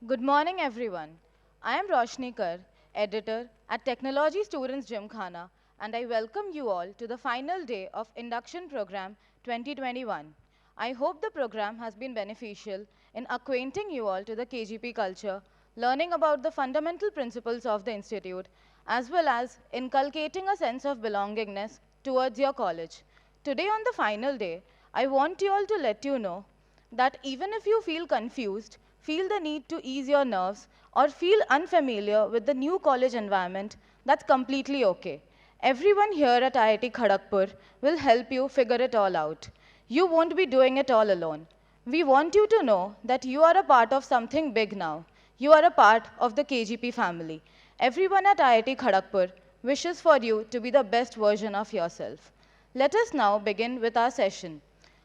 Good morning, everyone. I am Roshni Kar, editor at Technology Students Gymkhana, and I welcome you all to the final day of Induction Programme 2021. I hope the program has been beneficial in acquainting you all to the KGP culture, learning about the fundamental principles of the institute, as well as inculcating a sense of belongingness towards your college. Today on the final day, I want you all to let you know that even if you feel confused, feel the need to ease your nerves, or feel unfamiliar with the new college environment, that's completely okay. Everyone here at IIT Kharagpur will help you figure it all out. You won't be doing it all alone. We want you to know that you are a part of something big now. You are a part of the KGP family. Everyone at IIT Kharagpur wishes for you to be the best version of yourself. Let us now begin with our session.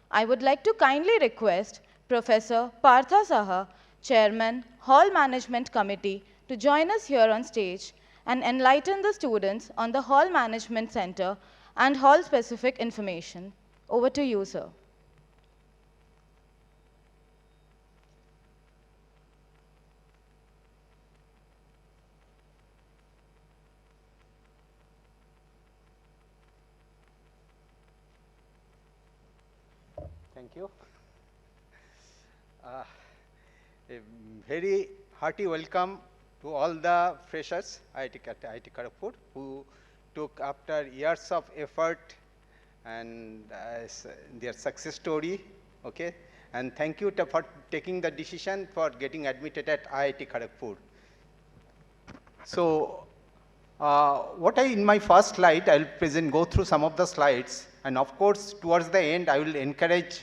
I would like to kindly request Professor Partha Saha, Chairman, Hall Management Committee, to join us here on stage and enlighten the students on the Hall Management Center and hall-specific information. Over to you, sir. Thank you. A very hearty welcome to all the freshers at IIT Kharagpur who took after years of effort and their success story. Okay, and thank you for taking the decision for getting admitted at IIT Kharagpur. So, in my first slide, I'll go through some of the slides, and of course, towards the end, I will encourage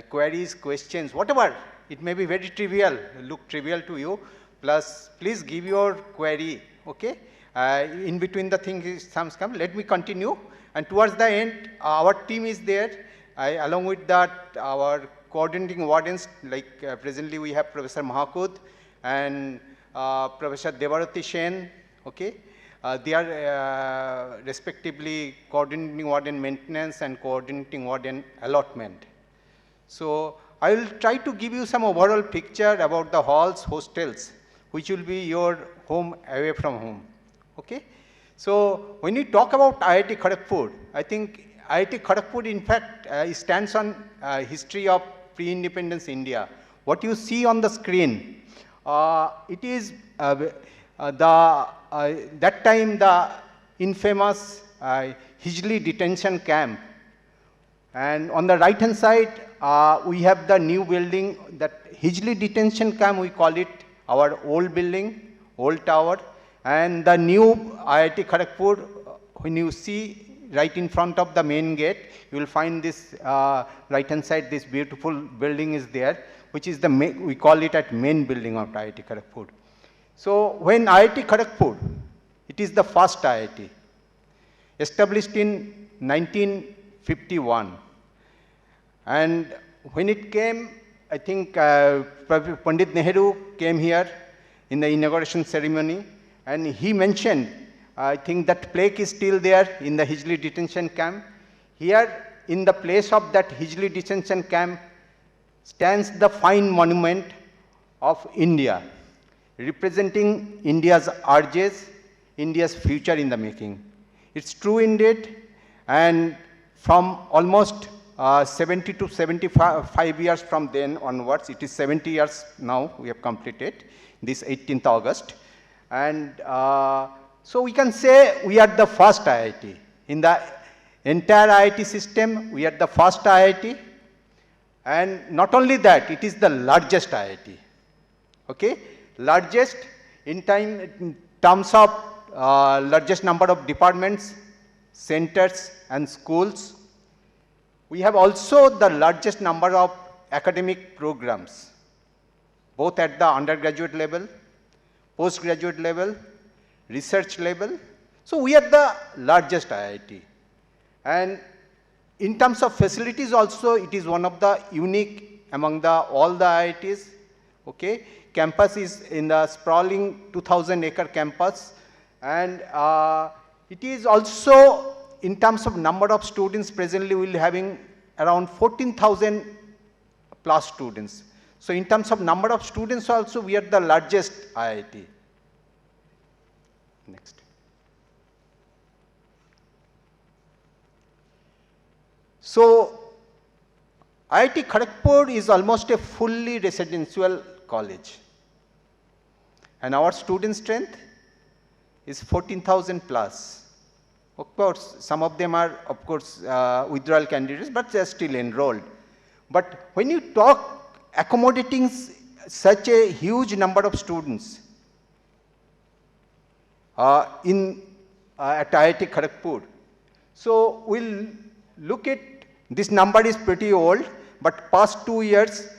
queries, questions, whatever. It may be very trivial, look trivial to you. Plus, please give your query, okay? In between the things come, let me continue. And towards the end, our team is there. Along with that, our coordinating wardens, like presently we have Professor Mahakud and Professor Devarati Sen, okay? They are respectively coordinating warden maintenance and coordinating warden allotment. So I will try to give you some overall picture about the halls, hostels, which will be your home away from home. Okay? So when we talk about IIT Kharagpur, I think IIT Kharagpur in fact stands on history of pre-independence India. What you see on the screen, it is that time the infamous Hijli detention camp. And on the right hand side, we have the new building, that Hijli detention camp, we call it our old building, old tower. And the new IIT Kharagpur, when you see right in front of the main gate, you will find this right hand side, this beautiful building is there, which is the we call it at main building of IIT Kharagpur. So when IIT Kharagpur, it is the first IIT, established in 1951. And when it came, I think Pandit Nehru came here in the inauguration ceremony, and he mentioned, I think that plaque is still there in the Hijli detention camp. Here, in the place of that Hijli detention camp, stands the fine monument of India, representing India's urges, India's future in the making. It's true indeed, and from almost 70 to 75 years from then onwards, it is 70 years now we have completed, this 18th August. And so we can say we are the first IIT. In the entire IIT system, we are the first IIT. And not only that, it is the largest IIT. Okay? Largest in terms of largest number of departments, centers and schools. We have also the largest number of academic programs, both at the undergraduate level, postgraduate level, research level. So we are the largest IIT. And in terms of facilities also, it is one of the unique among all the IITs. Okay? Campus is in the sprawling 2,000-acre campus. And it is also, in terms of number of students, presently we will be having around 14,000 plus students. So in terms of number of students also, we are the largest IIT. Next. So IIT Kharagpur is almost a fully residential college. And our student strength is 14,000 plus. Of course, some of them are, of course, withdrawal candidates, but they are still enrolled. But when you talk accommodating such a huge number of students at IIT Kharagpur, so we'll look at, this number is pretty old, but past 2 years,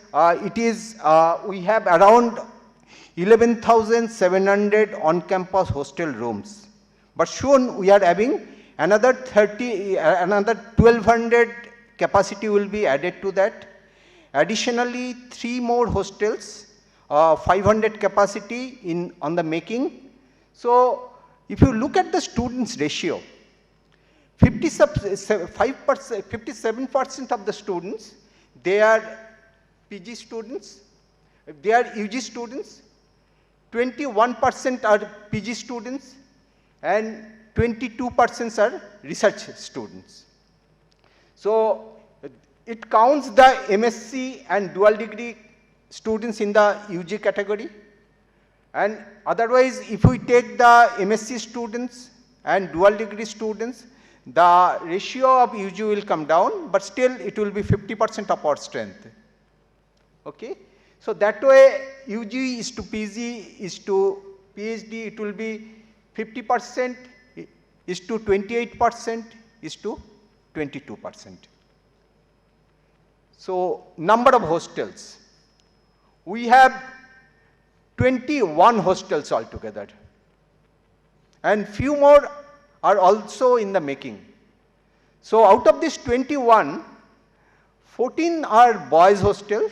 we have around 11,700 on-campus hostel rooms. But soon we are having another 1,200 capacity will be added to that. Additionally, 3 more hostels, 500 capacity on the making. So if you look at the students ratio, 57% of the students, they are PG students. If they are UG students, 21% are PG students and 22% are research students. So it counts the MSc and dual degree students in the UG category. And otherwise, if we take the MSc students and dual degree students, the ratio of UG will come down, but still it will be 50% of our strength. Okay? So that way, UG is to PG is to PhD, it will be 50% is to 28% is to 22%. So number of hostels. We have 21 hostels altogether. And few more are also in the making. So out of this 21, 14 are boys hostels,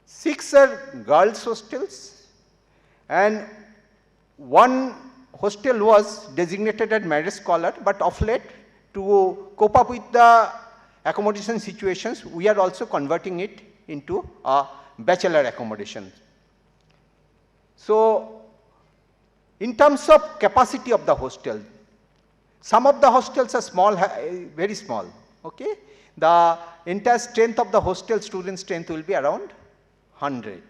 6 are girls hostels, and 1 hostel was designated as marriage scholar, but of late, to cope up with the accommodation situations, we are also converting it into a bachelor accommodation. So in terms of capacity of the hostel, some of the hostels are small, very small. Okay? The entire strength of the hostel student strength will be around 100.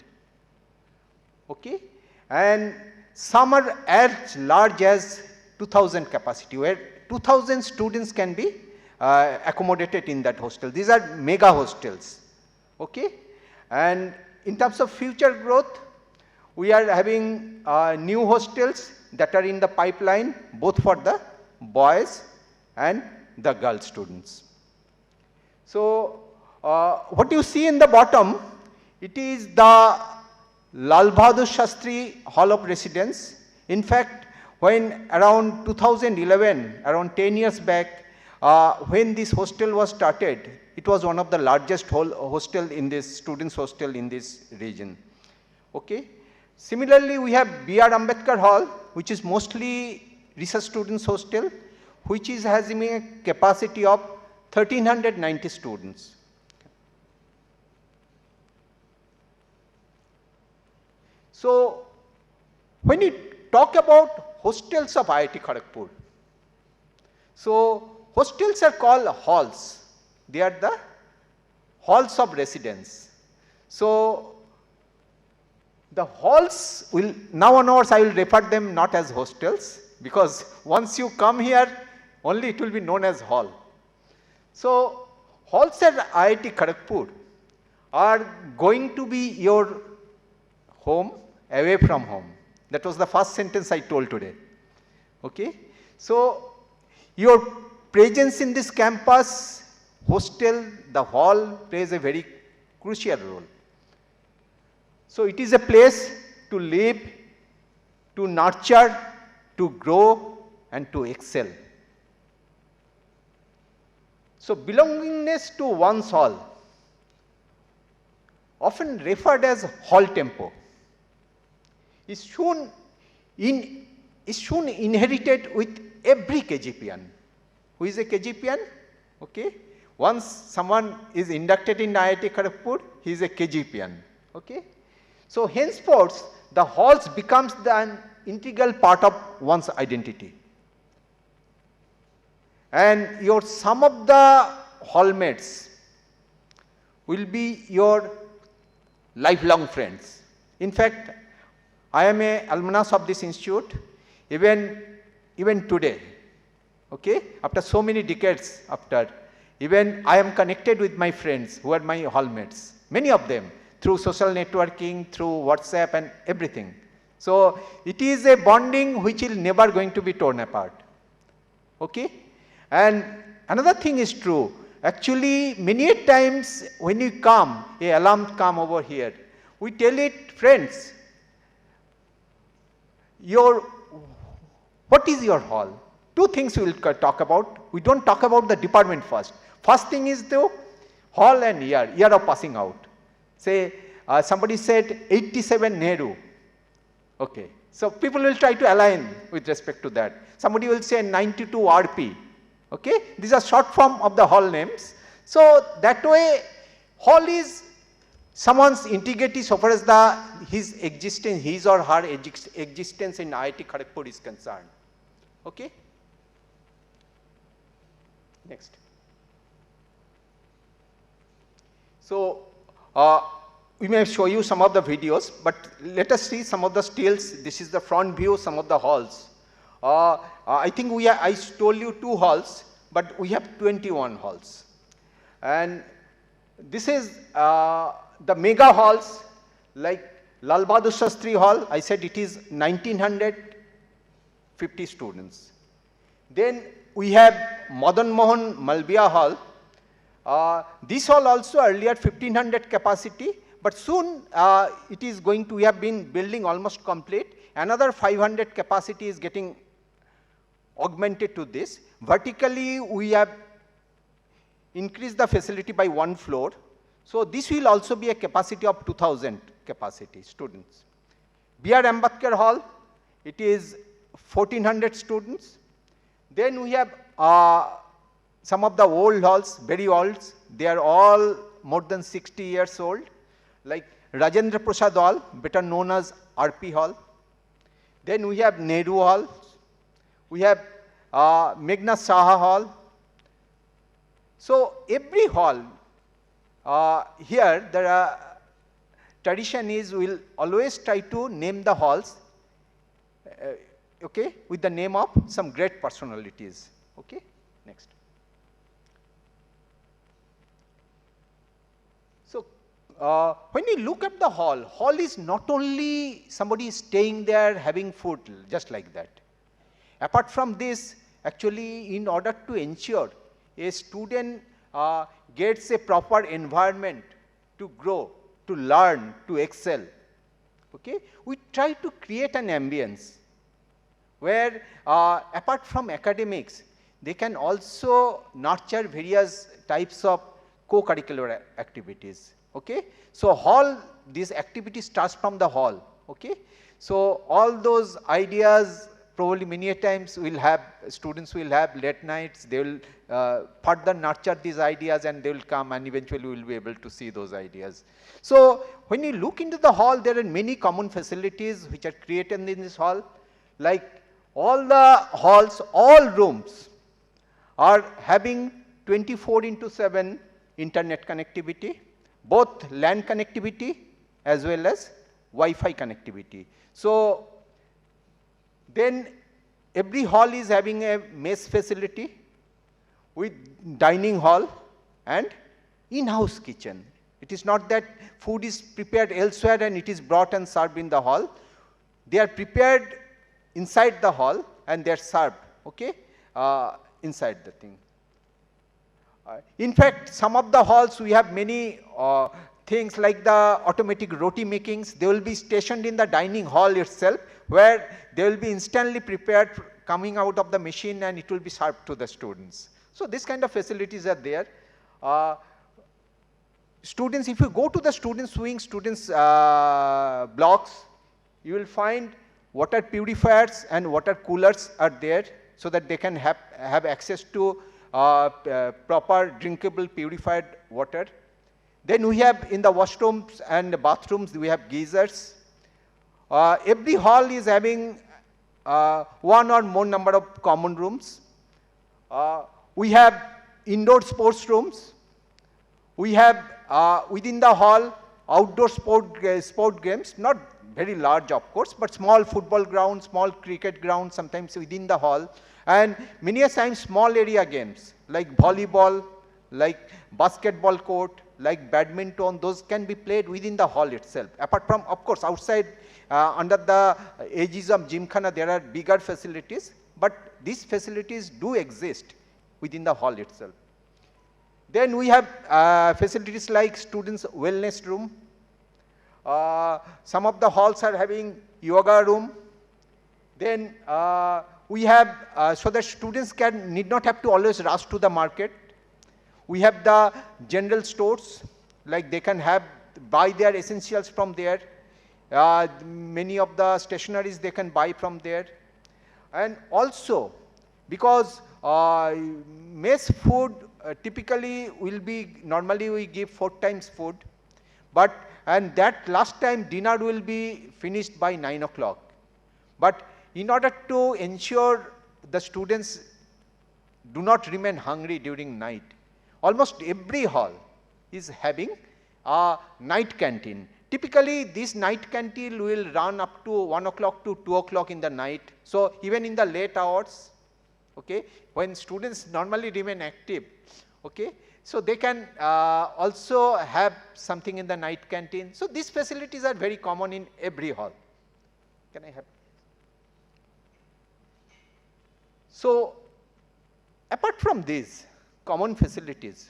Okay? And some are as large as 2,000 capacity, where 2,000 students can be accommodated in that hostel. These are mega hostels. Okay? And in terms of future growth, we are having new hostels that are in the pipeline, both for the boys and the girl students. So what you see in the bottom, it is the Lal Bahadur Shastri Hall of Residence. In fact, when around 2011, around 10 years back, when this hostel was started, it was one of the largest hostel in this, students hostel in this region. Okay? Similarly, we have B.R. Ambedkar Hall, which is mostly research students hostel, which is having a capacity of 1,390 students. So when you talk about hostels of IIT Kharagpur, so hostels are called halls. They are the halls of residence. So the halls will, now onwards I will refer them not as hostels, because once you come here, only it will be known as hall. So halls at IIT Kharagpur are going to be your home away from home. That was the first sentence I told today. Okay? So your presence in this campus, hostel, the hall plays a very crucial role. So it is a place to live, to nurture, to grow, and to excel. So belongingness to one's hall, often referred as hall tempo, is soon inherited with every KGPian. Who is a KGPian? Okay. Once someone is inducted in IIT Kharagpur, he is a KGPian. Okay? So henceforth, the halls becomes an integral part of one's identity. And your some of the hallmates will be your lifelong friends. In fact, I am a alumnus of this institute even today. Okay? After so many decades after, even I am connected with my friends who are my hallmates, many of them, through social networking, through WhatsApp and everything. So it is a bonding which is never going to be torn apart. Okay? And another thing is true. Actually, many times when you come, a alum come over here, we tell it, friends, what is your hall? Two things we will talk about. We don't talk about the department first. First thing is the hall and year of passing out. Say, somebody said 87 Nehru. Okay. So people will try to align with respect to that. Somebody will say 92 RP. Okay. These are short form of the hall names. So that way, hall is someone's integrity so far as his existence, his or her existence in IIT Kharagpur is concerned. Okay. Next. So we may show you some of the videos, but let us see some of the stills. This is the front view, some of the halls. I think I told you 2 halls, but we have 21 halls. And this is the mega halls like Lal Bahadur Shastri Hall. I said it is 1950 students. Then we have Madan Mohan Malviya Hall. This hall also earlier 1500 capacity, but soon it is going to, we have been building almost complete. Another 500 capacity is getting augmented to this. Vertically, we have increased the facility by 1 floor. So this will also be a capacity of 2000 capacity students. B.R. Ambedkar Hall, it is 1400 students. Then we have some of the old halls, very old. They are all more than 60 years old, like Rajendra Prasad Hall, better known as RP Hall. Then we have Nehru Hall. We have Meghna Saha Hall. So every hall, here the tradition is we will always try to name the halls okay, with the name of some great personalities. Okay, next. So when you look at the hall is not only somebody staying there having food just like that. Apart from this, actually in order to ensure a student gets a proper environment to grow, to learn, to excel, okay, we try to create an ambience where apart from academics, they can also nurture various types of co-curricular activities. Okay? So hall, this activity starts from the hall. Okay? So all those ideas probably many a times students will have late nights, they will further nurture these ideas and they will come and eventually we will be able to see those ideas. So when you look into the hall, there are many common facilities which are created in this hall, like all the halls, all rooms are having 24/7 internet connectivity, both LAN connectivity as well as Wi-Fi connectivity. So then every hall is having a mess facility with dining hall and in-house kitchen. It is not that food is prepared elsewhere and it is brought and served in the hall. They are prepared inside the hall and they are served, okay, inside the thing. In fact, some of the halls we have many things like the automatic roti makings. They will be stationed in the dining hall itself, where they will be instantly prepared coming out of the machine and it will be served to the students. So this kind of facilities are there. Students, if you go to the students wing, students blocks, you will find water purifiers and water coolers are there so that they can have access to proper drinkable purified water. Then we have in the washrooms and bathrooms, we have geysers. Every hall is having one or more number of common rooms. We have indoor sports rooms. We have within the hall outdoor sport games, not very large of course, but small football ground, small cricket ground sometimes within the hall, and many a times small area games like volleyball, like basketball court, like badminton, those can be played within the hall itself. Apart from, of course, outside under the aegis of Gymkhana, there are bigger facilities, but these facilities do exist within the hall itself. Then we have facilities like students' wellness room. Some of the halls are having yoga room. Then we have, so that students need not have to always rush to the market. We have the general stores, like they can buy their essentials from there. Many of the stationaries they can buy from there. And also, because mess food typically will be, normally we give 4 times food, but, and that last time dinner will be finished by 9 o'clock. But in order to ensure the students do not remain hungry during night, almost every hall is having a night canteen. Typically, this night canteen will run up to 1 o'clock to 2 o'clock in the night. So even in the late hours, okay, when students normally remain active, okay, so they can also have something in the night canteen. So these facilities are very common in every hall. Can I have? So apart from these common facilities,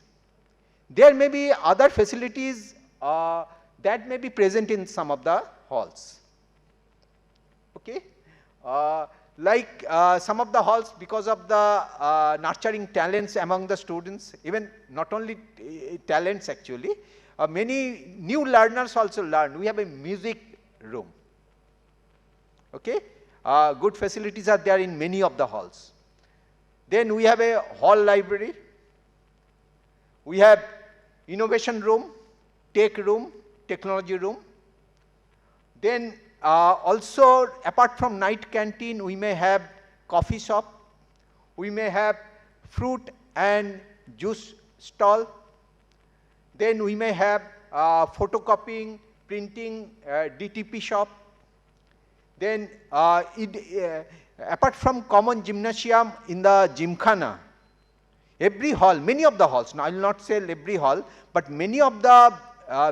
there may be other facilities that may be present in some of the halls. Okay, like some of the halls, because of the nurturing talents among the students, even not only talents actually, many new learners also learn. We have a music room. Okay, good facilities are there in many of the halls. Then we have a hall library. We have innovation room, tech room, technology room. Then also, apart from night canteen, we may have coffee shop. We may have fruit and juice stall. Then we may have photocopying, printing, DTP shop. Then apart from common gymnasium in the Gymkhana, every hall, many of the halls, now I will not say every hall, but many of the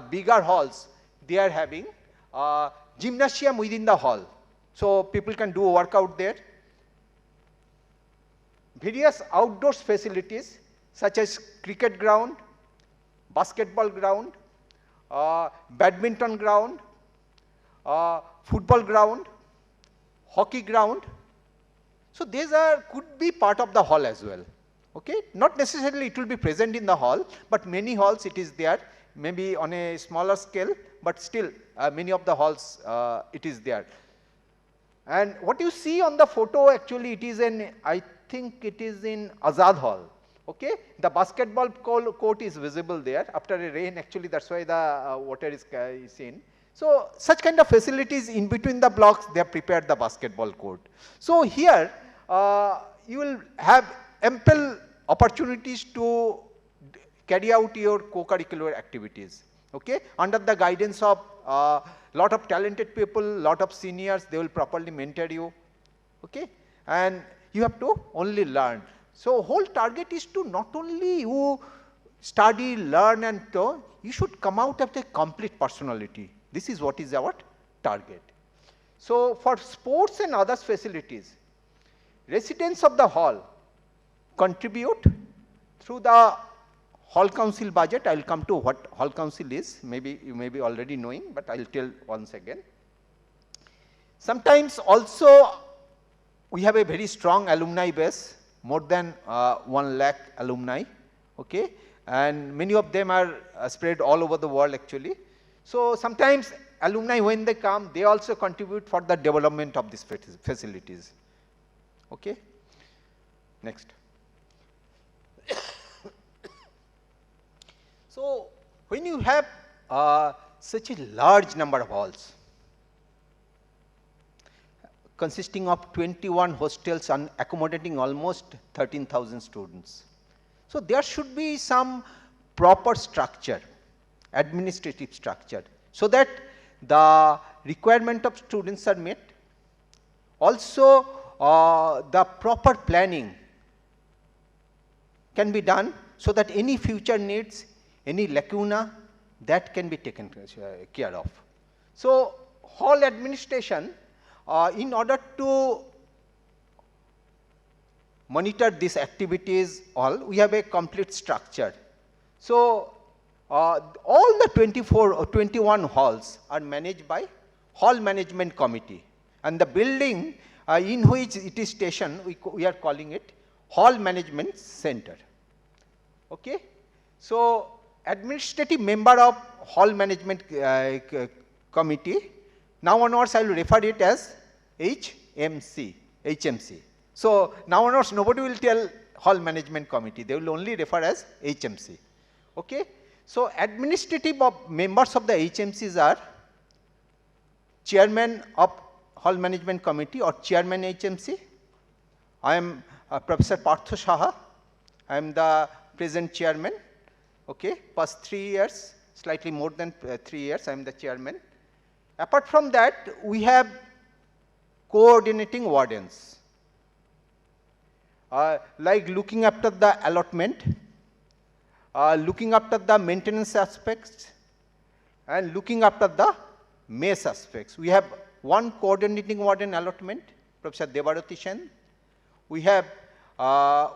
bigger halls, they are having gymnasium within the hall. So people can do workout there. Various outdoors facilities such as cricket ground, basketball ground, badminton ground, football ground, hockey ground. So these could be part of the hall as well. Okay, not necessarily it will be present in the hall, but many halls it is there, maybe on a smaller scale, but still many of the halls it is there. And what you see on the photo, actually it is in, I think it is in Azad Hall. Okay, the basketball court is visible there. After a rain, actually that's why the water is seen. So such kind of facilities in between the blocks, they have prepared the basketball court. So here you will have ample opportunities to carry out your co-curricular activities, okay, under the guidance of lot of talented people, lot of seniors, they will properly mentor you, okay, and you have to only learn. So whole target is to not only you study, learn, and you should come out of a complete personality. This is what is our target. So for sports and other facilities, residents of the hall contribute through the hall council budget. I will come to what hall council is. Maybe you may be already knowing, but I will tell once again. Sometimes also we have a very strong alumni base, more than 1 lakh alumni, okay, and many of them are spread all over the world actually. So sometimes alumni, when they come, they also contribute for the development of these facilities. Okay. Next. So when you have such a large number of halls, consisting of 21 hostels and accommodating almost 13,000 students. So there should be some proper structure, administrative structure, so that the requirement of students are met. Also, the proper planning can be done so that any future needs, any lacuna, that can be taken care of. So hall administration, in order to monitor these activities all, we have a complete structure. So all the 24 or 21 halls are managed by hall management committee, and the building in which it is stationed, we are calling it hall management center. Okay. So administrative member of hall management committee, now onwards I will refer it as HMC. So now onwards nobody will tell hall management committee, they will only refer as HMC. Okay. So administrative members of the HMCs are chairman of hall management committee or chairman HMC. I am Professor Partho Saha. I am the present chairman. Okay. Past 3 years, slightly more than 3 years, I am the chairman. Apart from that, we have coordinating wardens, like looking after the allotment, looking after the maintenance aspects, and looking after the mess aspects. We have one coordinating warden allotment, Professor Devarati Sen. We have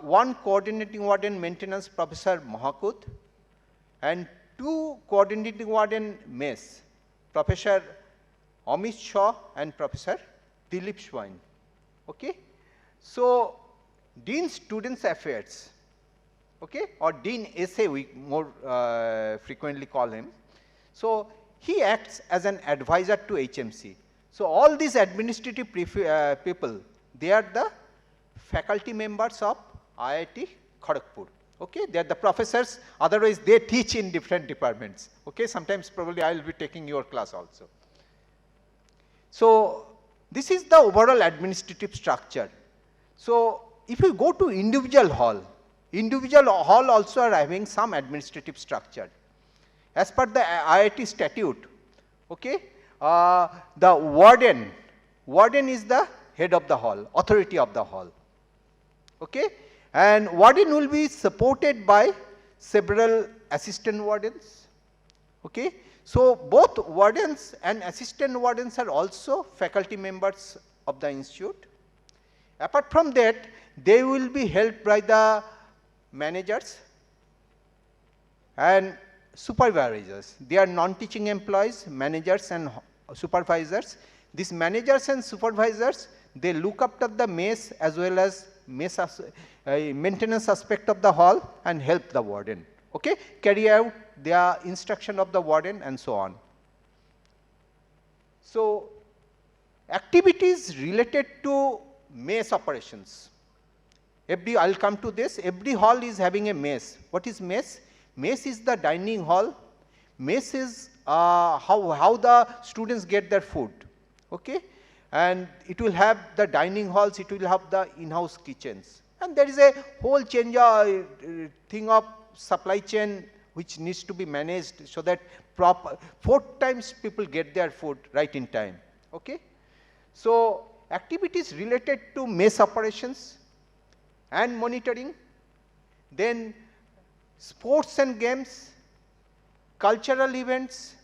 one coordinating warden maintenance, Professor Mahakut, and 2 coordinating warden mess, Professor Amit Shaw and Professor Dilip Swain. Okay. So Dean Students Affairs, okay, or Dean SA we more frequently call him. So he acts as an advisor to HMC. So all these administrative people, they are the faculty members of IIT Kharagpur. Okay, they are the professors, otherwise they teach in different departments. Okay, sometimes probably I will be taking your class also. So this is the overall administrative structure. So if you go to individual hall also are having some administrative structure. As per the IIT statute, okay, the warden is the head of the hall, authority of the hall. Okay, and warden will be supported by several assistant wardens. Okay, so both wardens and assistant wardens are also faculty members of the institute. Apart from that, they will be helped by the managers and supervisors. They are non-teaching employees, managers and supervisors. These managers and supervisors, they look after the mess as well as maintenance aspect of the hall and help the warden. Okay, carry out the instruction of the warden and so on. So activities related to mess operations. I will come to this. Every hall is having a mess. What is mess? Mess is the dining hall. Mess is how the students get their food. Okay, and it will have the dining halls. It will have the in-house kitchens, and there is a whole change thing of supply chain which needs to be managed so that 4 times people get their food right in time. Okay, so activities related to mess operations and monitoring, then sports and games, cultural events,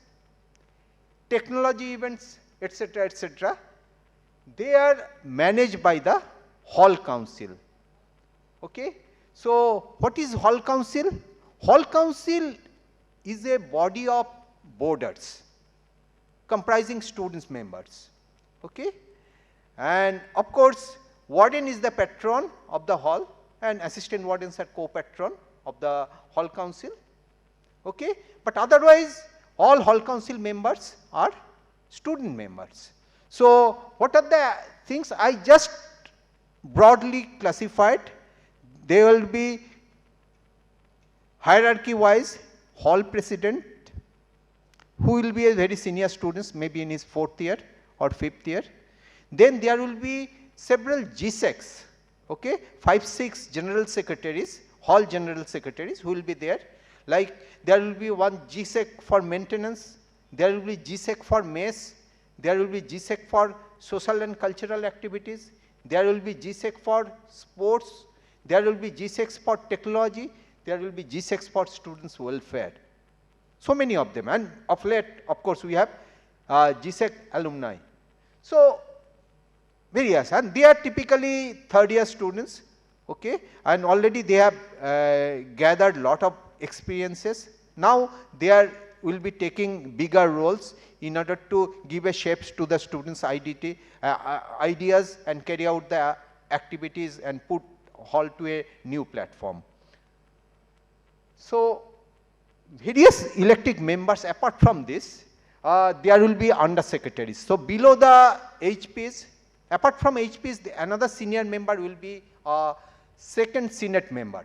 technology events, etc., etc. They are managed by the hall council. Okay. So what is hall council? Hall council is a body of boarders comprising students members. Okay. And of course, warden is the patron of the hall and assistant wardens are co-patron of the hall council. Okay. But otherwise, all hall council members are student members. So what are the things I just broadly classified? They will be hierarchy wise hall president, who will be a very senior student, maybe in his 4th year or 5th year. Then there will be several GSECs, okay, 5, 6 general secretaries, hall general secretaries who will be there. Like there will be one GSEC for maintenance, there will be GSEC for mess, there will be GSEC for social and cultural activities, there will be GSEC for sports, there will be GSECs for technology, there will be GSECs for students' welfare. So many of them, and of late, of course, we have GSEC alumni. So various, and they are typically 3rd year students, okay, and already they have gathered lot of experiences. Now they will be taking bigger roles in order to give a shapes to the students' ideas and carry out the activities and put hall to a new platform. So various elected members, apart from this, there will be under secretaries. So below the HPs, apart from HPs, another senior member will be a 2nd Senate member.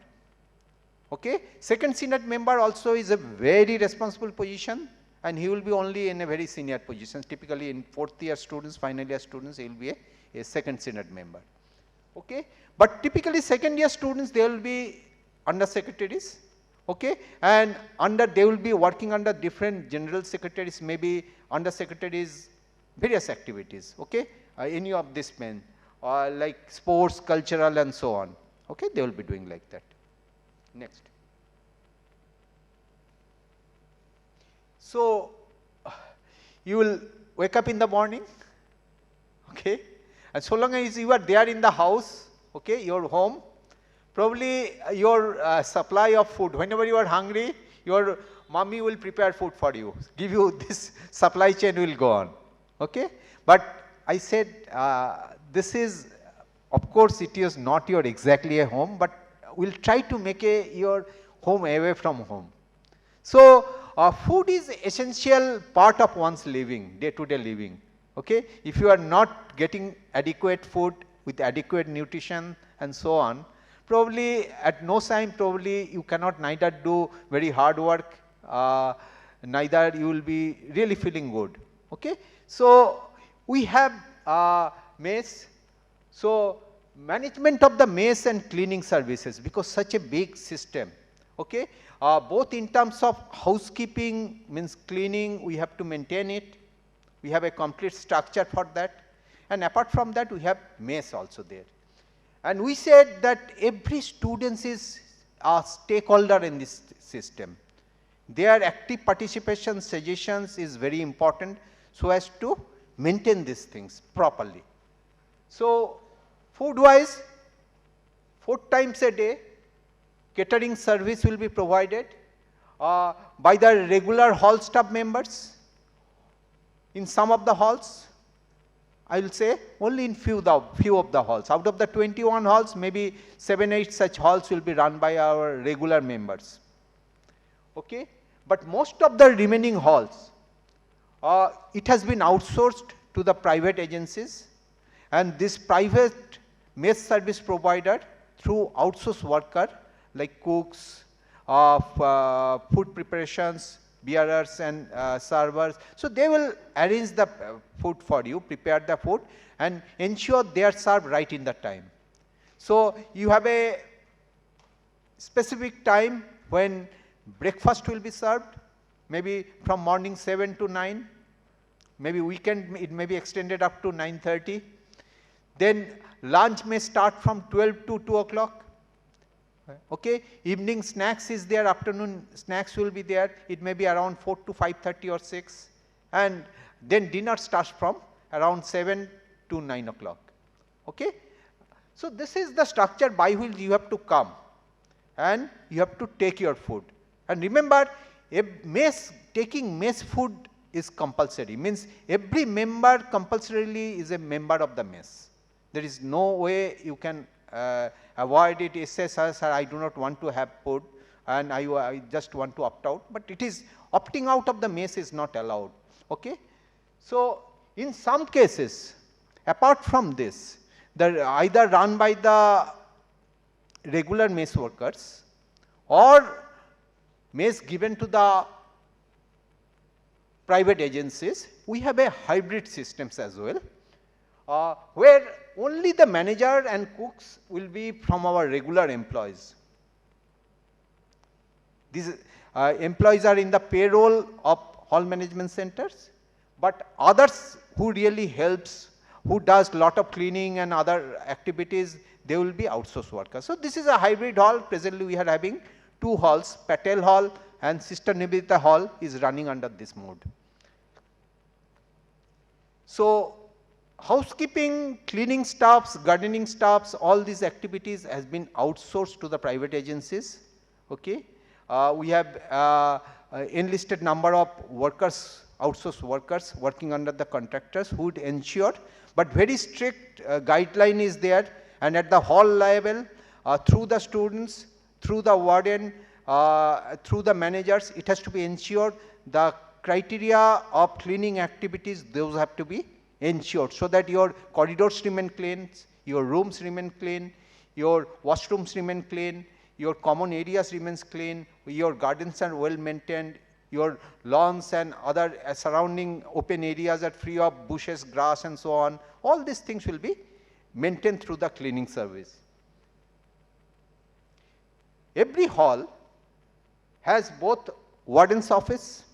Okay, 2nd Senate member also is a very responsible position, and he will be only in a very senior position. Typically in 4th year students, final year students, he will be a 2nd Senate member. Okay, but typically 2nd year students, they will be under secretaries. Okay, and they will be working under different general secretaries, maybe under secretaries, various activities. Okay, any of this men, like sports, cultural, and so on. Okay, they will be doing like that. Next. So you will wake up in the morning, okay, and so long as you are there in the house, okay, your home, probably your supply of food, whenever you are hungry, your mommy will prepare food for you, give you this supply chain will go on. Okay? But I said this is, of course, it is not your exactly a home, but we'll try to make your home away from home. So food is essential part of one's living, day-to-day living. Okay? If you are not getting adequate food with adequate nutrition and so on, probably at no time probably you cannot neither do very hard work, neither you will be really feeling good. Okay? So we have mess. So management of the mess and cleaning services, because such a big system. Okay? Both in terms of housekeeping, means cleaning, we have to maintain it. We have a complete structure for that. And apart from that, we have mess also there. And we said that every student is a stakeholder in this system. Their active participation, suggestions is very important so as to maintain these things properly. So food wise, 4 times a day, catering service will be provided by the regular hall staff members. In some of the halls, I will say only in few of the halls. Out of the 21 halls, maybe 7, 8 such halls will be run by our regular members. Okay? But most of the remaining halls, it has been outsourced to the private agencies, and this private mess service provider through outsourced worker like cooks, food preparations, bearers and servers. So they will arrange the food for you, prepare the food and ensure they are served right in the time. So you have a specific time when breakfast will be served, maybe from morning 7 to 9, maybe weekend it may be extended up to 9:30. Then lunch may start from 12 to 2 o'clock. Okay, evening snacks is there, afternoon snacks will be there, it may be around 4 to 5:30 or 6, and then dinner starts from around 7 to 9 o'clock. Okay? So this is the structure by which you have to come and you have to take your food. And remember, taking mess food is compulsory, means every member compulsorily is a member of the mess. There is no way you can avoid it. It says, sir, I do not want to have food and I just want to opt out, but it is opting out of the mess is not allowed. Okay? So in some cases, apart from this, they're either run by the regular mess workers or mess given to the private agencies, we have a hybrid systems as well, where only the manager and cooks will be from our regular employees. These employees are in the payroll of hall management centers, but others who really helps, who does lot of cleaning and other activities, they will be outsourced workers. So this is a hybrid hall. Presently we are having 2 halls, Patel Hall and Sister Nivedita Hall is running under this mode. So housekeeping, cleaning staffs, gardening staffs, all these activities has been outsourced to the private agencies. Okay. We have enlisted number of workers, outsourced workers working under the contractors who would ensure, but very strict guideline is there, and at the hall level, through the students, through the warden, through the managers, it has to be ensured the criteria of cleaning activities, those have to be ensured, so that your corridors remain clean, your rooms remain clean, your washrooms remain clean, your common areas remains clean, your gardens are well maintained, your lawns and other surrounding open areas are free of bushes, grass and so on. All these things will be maintained through the cleaning service. Every hall has both warden's office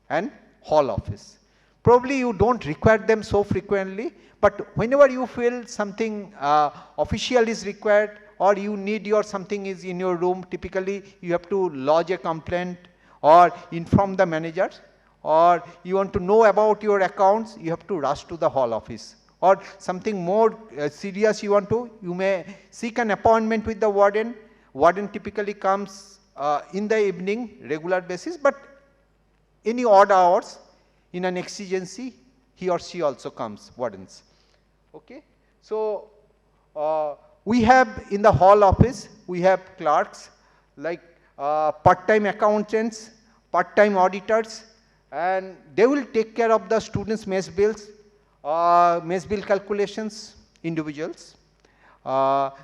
and hall office. Probably you don't require them so frequently, but whenever you feel something official is required, or you need your something is in your room, typically you have to lodge a complaint or inform the managers, or you want to know about your accounts, you have to rush to the hall office, or something more serious you want to, you may seek an appointment with the warden. Warden typically comes in the evening, regular basis, but any odd hours in an exigency, he or she also comes, wardens. Okay. So we have in the hall office, we have clerks like part-time accountants, part-time auditors, and they will take care of the students' mess bills, mess bill calculations, individuals.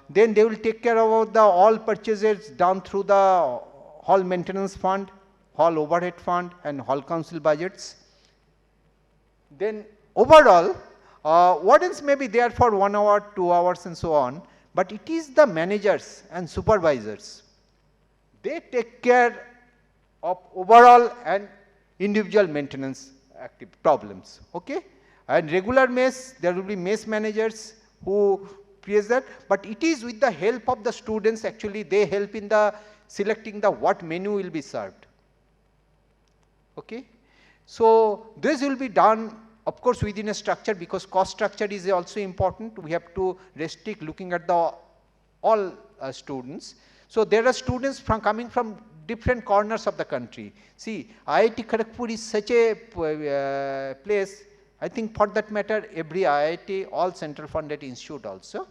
Then they will take care of the all purchases done through the hall maintenance fund, hall overhead fund, and hall council budgets. Then overall, wardens may be there for 1 hour, 2 hours and so on, but it is the managers and supervisors. They take care of overall and individual maintenance problems. Okay? And regular mess, there will be mess managers who create that, but it is with the help of the students, actually they help in the selecting the what menu will be served. Okay? So this will be done, of course, within a structure, because cost structure is also important. We have to restrict looking at the all students. So there are students from coming from different corners of the country. See, IIT Kharagpur is such a place, I think for that matter every IIT, all central funded institute also.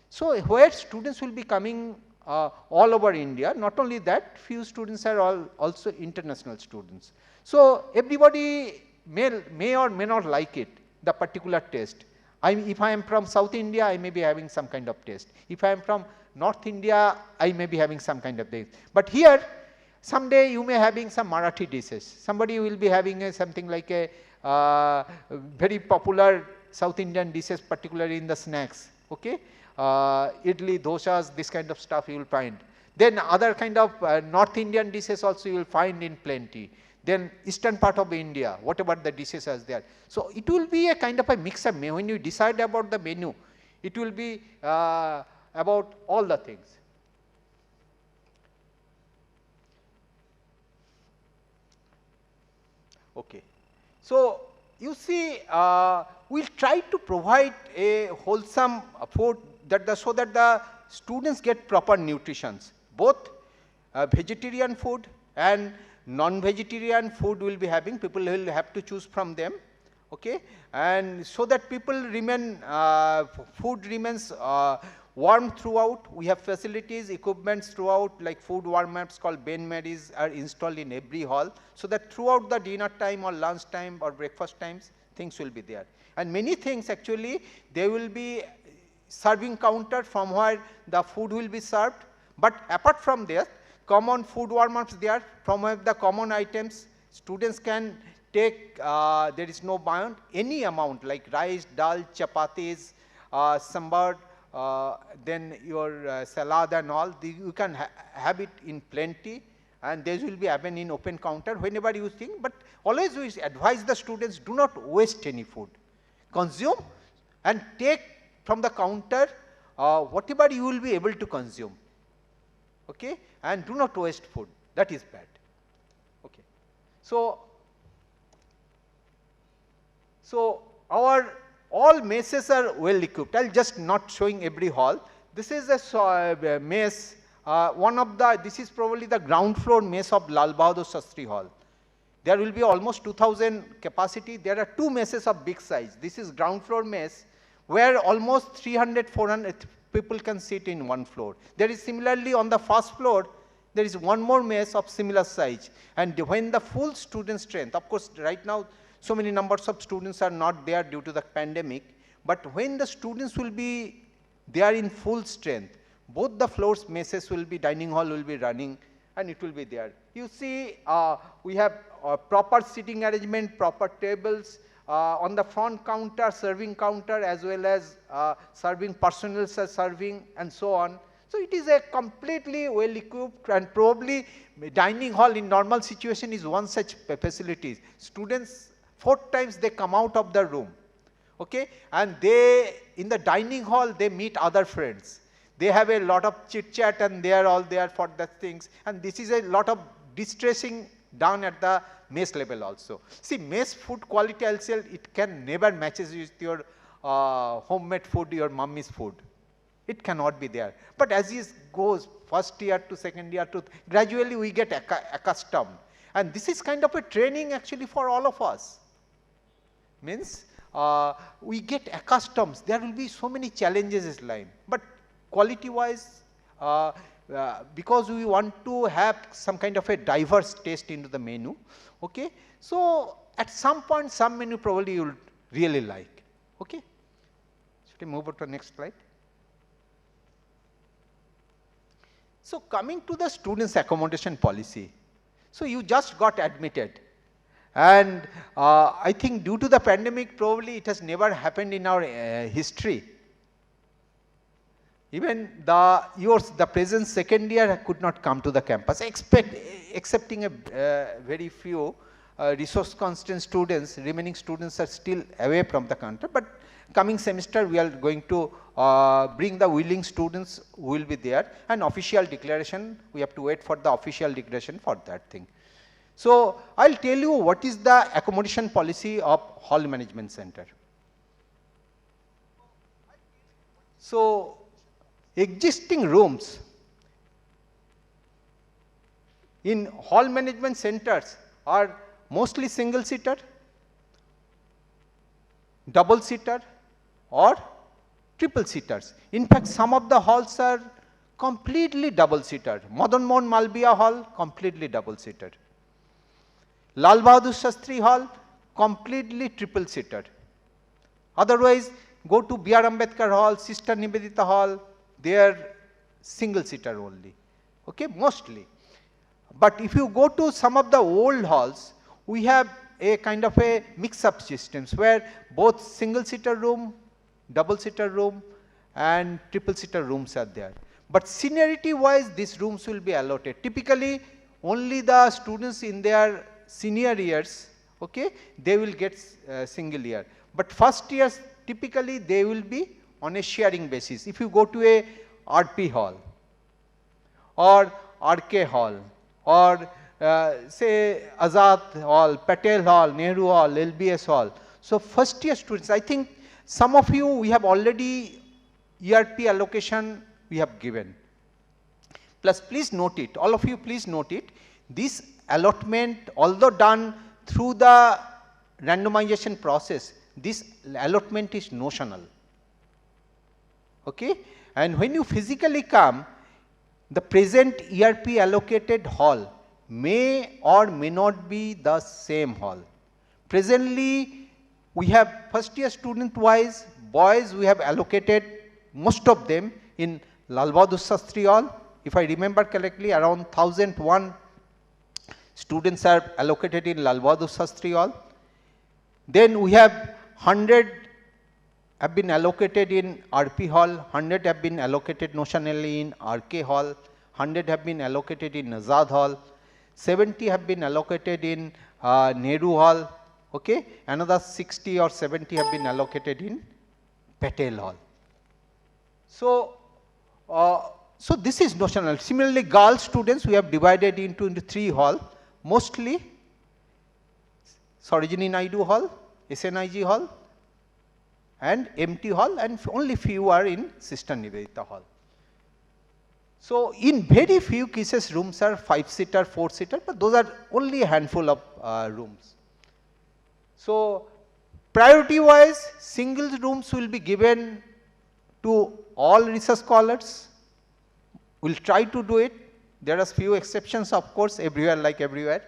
So where students will be coming all over India, not only that, few students are all also international students. So everybody may or may not like it, the particular taste. If I am from South India, I may be having some kind of taste. If I am from North India, I may be having some kind of taste. But here, someday you may having some Marathi dishes. Somebody will be having something like a very popular South Indian dishes, particularly in the snacks. Okay, idli, dosas, this kind of stuff you will find. Then other kind of North Indian dishes also you will find in plenty. Then eastern part of India, whatever the dishes are there. So it will be a kind of a mix of menu. When you decide about the menu, it will be about all the things. Okay. So you see, we'll try to provide a wholesome food that so that the students get proper nutrition. Both vegetarian food and non-vegetarian food will be having, people will have to choose from them. Okay, and so that people remain, food remains warm throughout. We have facilities, equipments throughout, like food warm-ups called Ben Marys are installed in every hall, so that throughout the dinner time or lunch time or breakfast times, things will be there. And many things actually, there will be serving counter from where the food will be served. But apart from this, common food warm-ups there. From the common items, students can take, there is no bound, any amount like rice, dal, chapatis, sambar, then your salad and all, you can have it in plenty, and these will be happen in open counter whenever you think. But always we advise the students, do not waste any food. Consume and take from the counter whatever you will be able to consume. Okay? And do not waste food. That is bad. Okay. So our all messes are well equipped. I'll just not showing every hall. This is a mess. This is probably the ground floor mess of Lal Bahadur Shastri Hall. There will be almost 2000 capacity. There are 2 messes of big size. This is ground floor mess where almost 300, 400 people can sit in one floor. There is similarly on the first floor, there is one more mess of similar size. And when the full student strength, of course, right now, so many numbers of students are not there due to the pandemic, but when the students will be there in full strength, both the floors messes will be, dining hall will be running, and it will be there. You see, we have proper sitting arrangement, proper tables, on the front counter, serving counter, as well as serving personnel serving, and so on. So it is a completely well equipped, and probably dining hall in normal situation is one such facility. Students 4 times they come out of the room, okay, and they in the dining hall they meet other friends. They have a lot of chit chat, and they are all there for the things, and this is a lot of distressing done at the mess level also. See, mess food quality, I'll say, it can never matches with your homemade food, your mummy's food. It cannot be there. But as it goes first year to second year to gradually we get accustomed, and this is kind of a training actually for all of us. Means we get accustomed. There will be so many challenges in life, but quality wise, because we want to have some kind of a diverse taste into the menu, okay. So at some point, some menu probably you will really like, okay. Should I move on to the next slide? So coming to the students' accommodation policy. So you just got admitted, and I think due to the pandemic, probably it has never happened in our history. Even the present second year could not come to the campus, excepting a very few resource constant students. Remaining students are still away from the country, but coming semester we are going to bring the willing students who will be there, and official declaration, we have to wait for the official declaration for that thing. So I'll tell you what is the accommodation policy of Hall Management Center. So existing rooms in hall management centers are mostly single seater, double seater, or triple seaters. In fact, some of the halls are completely double seater. Madan Mohan Malviya Hall, completely double seater. Lal Bahadur Shastri Hall, completely triple seater. Otherwise, go to B.R. Ambedkar Hall, Sister Nivedita Hall, they are single seater only, okay, mostly. But if you go to some of the old halls, we have a kind of a mix-up systems where both single seater room, double seater room, and triple seater rooms are there. But seniority wise, these rooms will be allotted. Typically, only the students in their senior years, okay, they will get single year. But first years, typically they will be on a sharing basis. If you go to a RP hall or RK hall or say Azad Hall, Patel Hall, Nehru Hall, LBS Hall. So first year students, I think some of you, we have already ERP allocation we have given. Plus please note it, all of you please note it, this allotment although done through the randomization process, this allotment is notional. Okay? And when you physically come, the present ERP allocated hall may or may not be the same hall. Presently, we have first year student wise, boys we have allocated most of them in Lal Bahadur Shastri Hall, if I remember correctly, around 1001 students are allocated in Lal Bahadur Shastri Hall. Then we have 100 have been allocated in RP Hall, 100 have been allocated notionally in RK Hall, 100 have been allocated in Azad Hall, 70 have been allocated in Nehru Hall, okay? Another 60 or 70 have been allocated in Patel Hall. So, so this is notional. Similarly, girl students we have divided into 3 halls, mostly Sarojini Naidu Hall, SNIG Hall and MT Hall, and only few are in Sister Nivedita Hall. So, in very few cases rooms are 5-seater, 4-seater, but those are only a handful of rooms. So, priority wise single rooms will be given to all research scholars. We will try to do it. There are few exceptions of course everywhere like everywhere.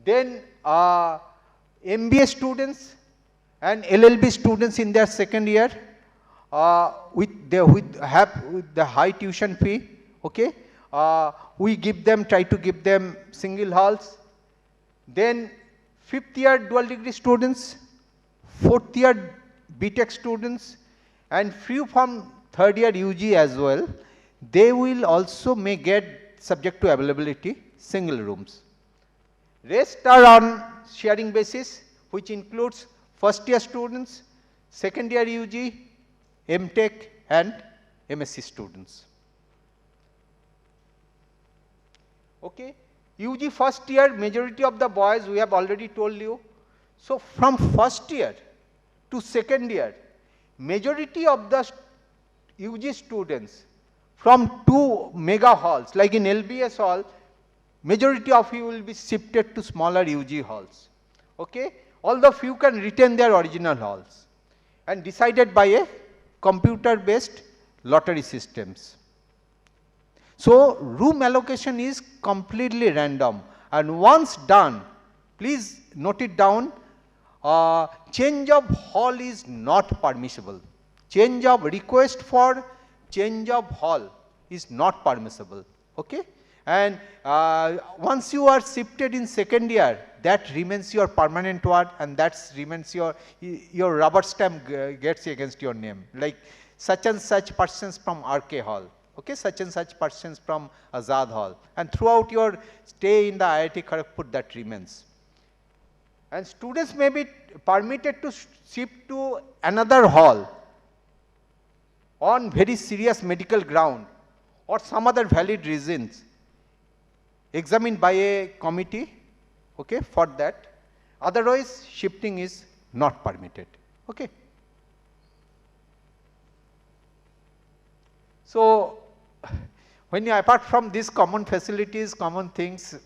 Then MBA students and LLB students in their second year with the high tuition fee, okay. We try to give them single halls. Then 5th year dual degree students, 4th year BTech students and few from 3rd year UG as well, they will also may get subject to availability single rooms. Rest are on sharing basis, which includes 1st year students, 2nd year UG, MTech and MSc students. Okay. UG 1st year, majority of the boys we have already told you. So, from 1st year to 2nd year, majority of the UG students from 2 mega halls like in LBS hall, majority of you will be shifted to smaller UG halls, okay. Although few can retain their original halls and decided by a computer based lottery systems. So, room allocation is completely random, and once done, please note it down, change of hall is not permissible. Change of request for change of hall is not permissible, okay. And once you are shifted in 2nd year, that remains your permanent word, and that remains your rubber stamp gets against your name, like such and such persons from RK Hall, okay, such and such persons from Azad Hall, and throughout your stay in the IIT Kharagpur that remains. And students may be permitted to shift to another hall on very serious medical ground or some other valid reasons examined by a committee, okay, for that. Otherwise, shifting is not permitted, okay. So, when you apart from these common facilities, common things,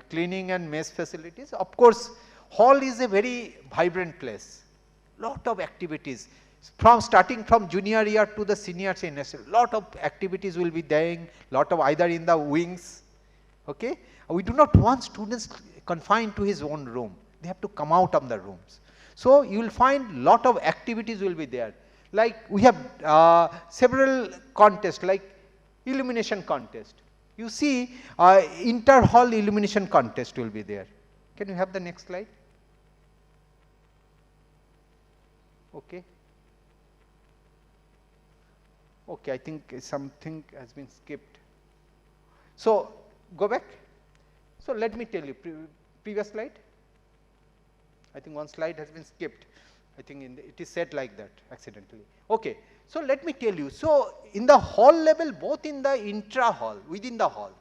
cleaning and mess facilities, of course, hall is a very vibrant place, lot of activities. From starting from junior year to the senior semester, lot of activities will be there, lot of either in the wings, okay. We do not want students confined to his own room, they have to come out of the rooms. So, you will find lot of activities will be there, like we have several contests like illumination contest. You see inter-hall illumination contest will be there. Can you have the next slide? Okay. Okay, I think something has been skipped. So, go back. So, let me tell you, previous slide. I think one slide has been skipped. I think it is set like that accidentally. Okay. So, let me tell you. So, in the hall level, both in the intra-hall, within the hall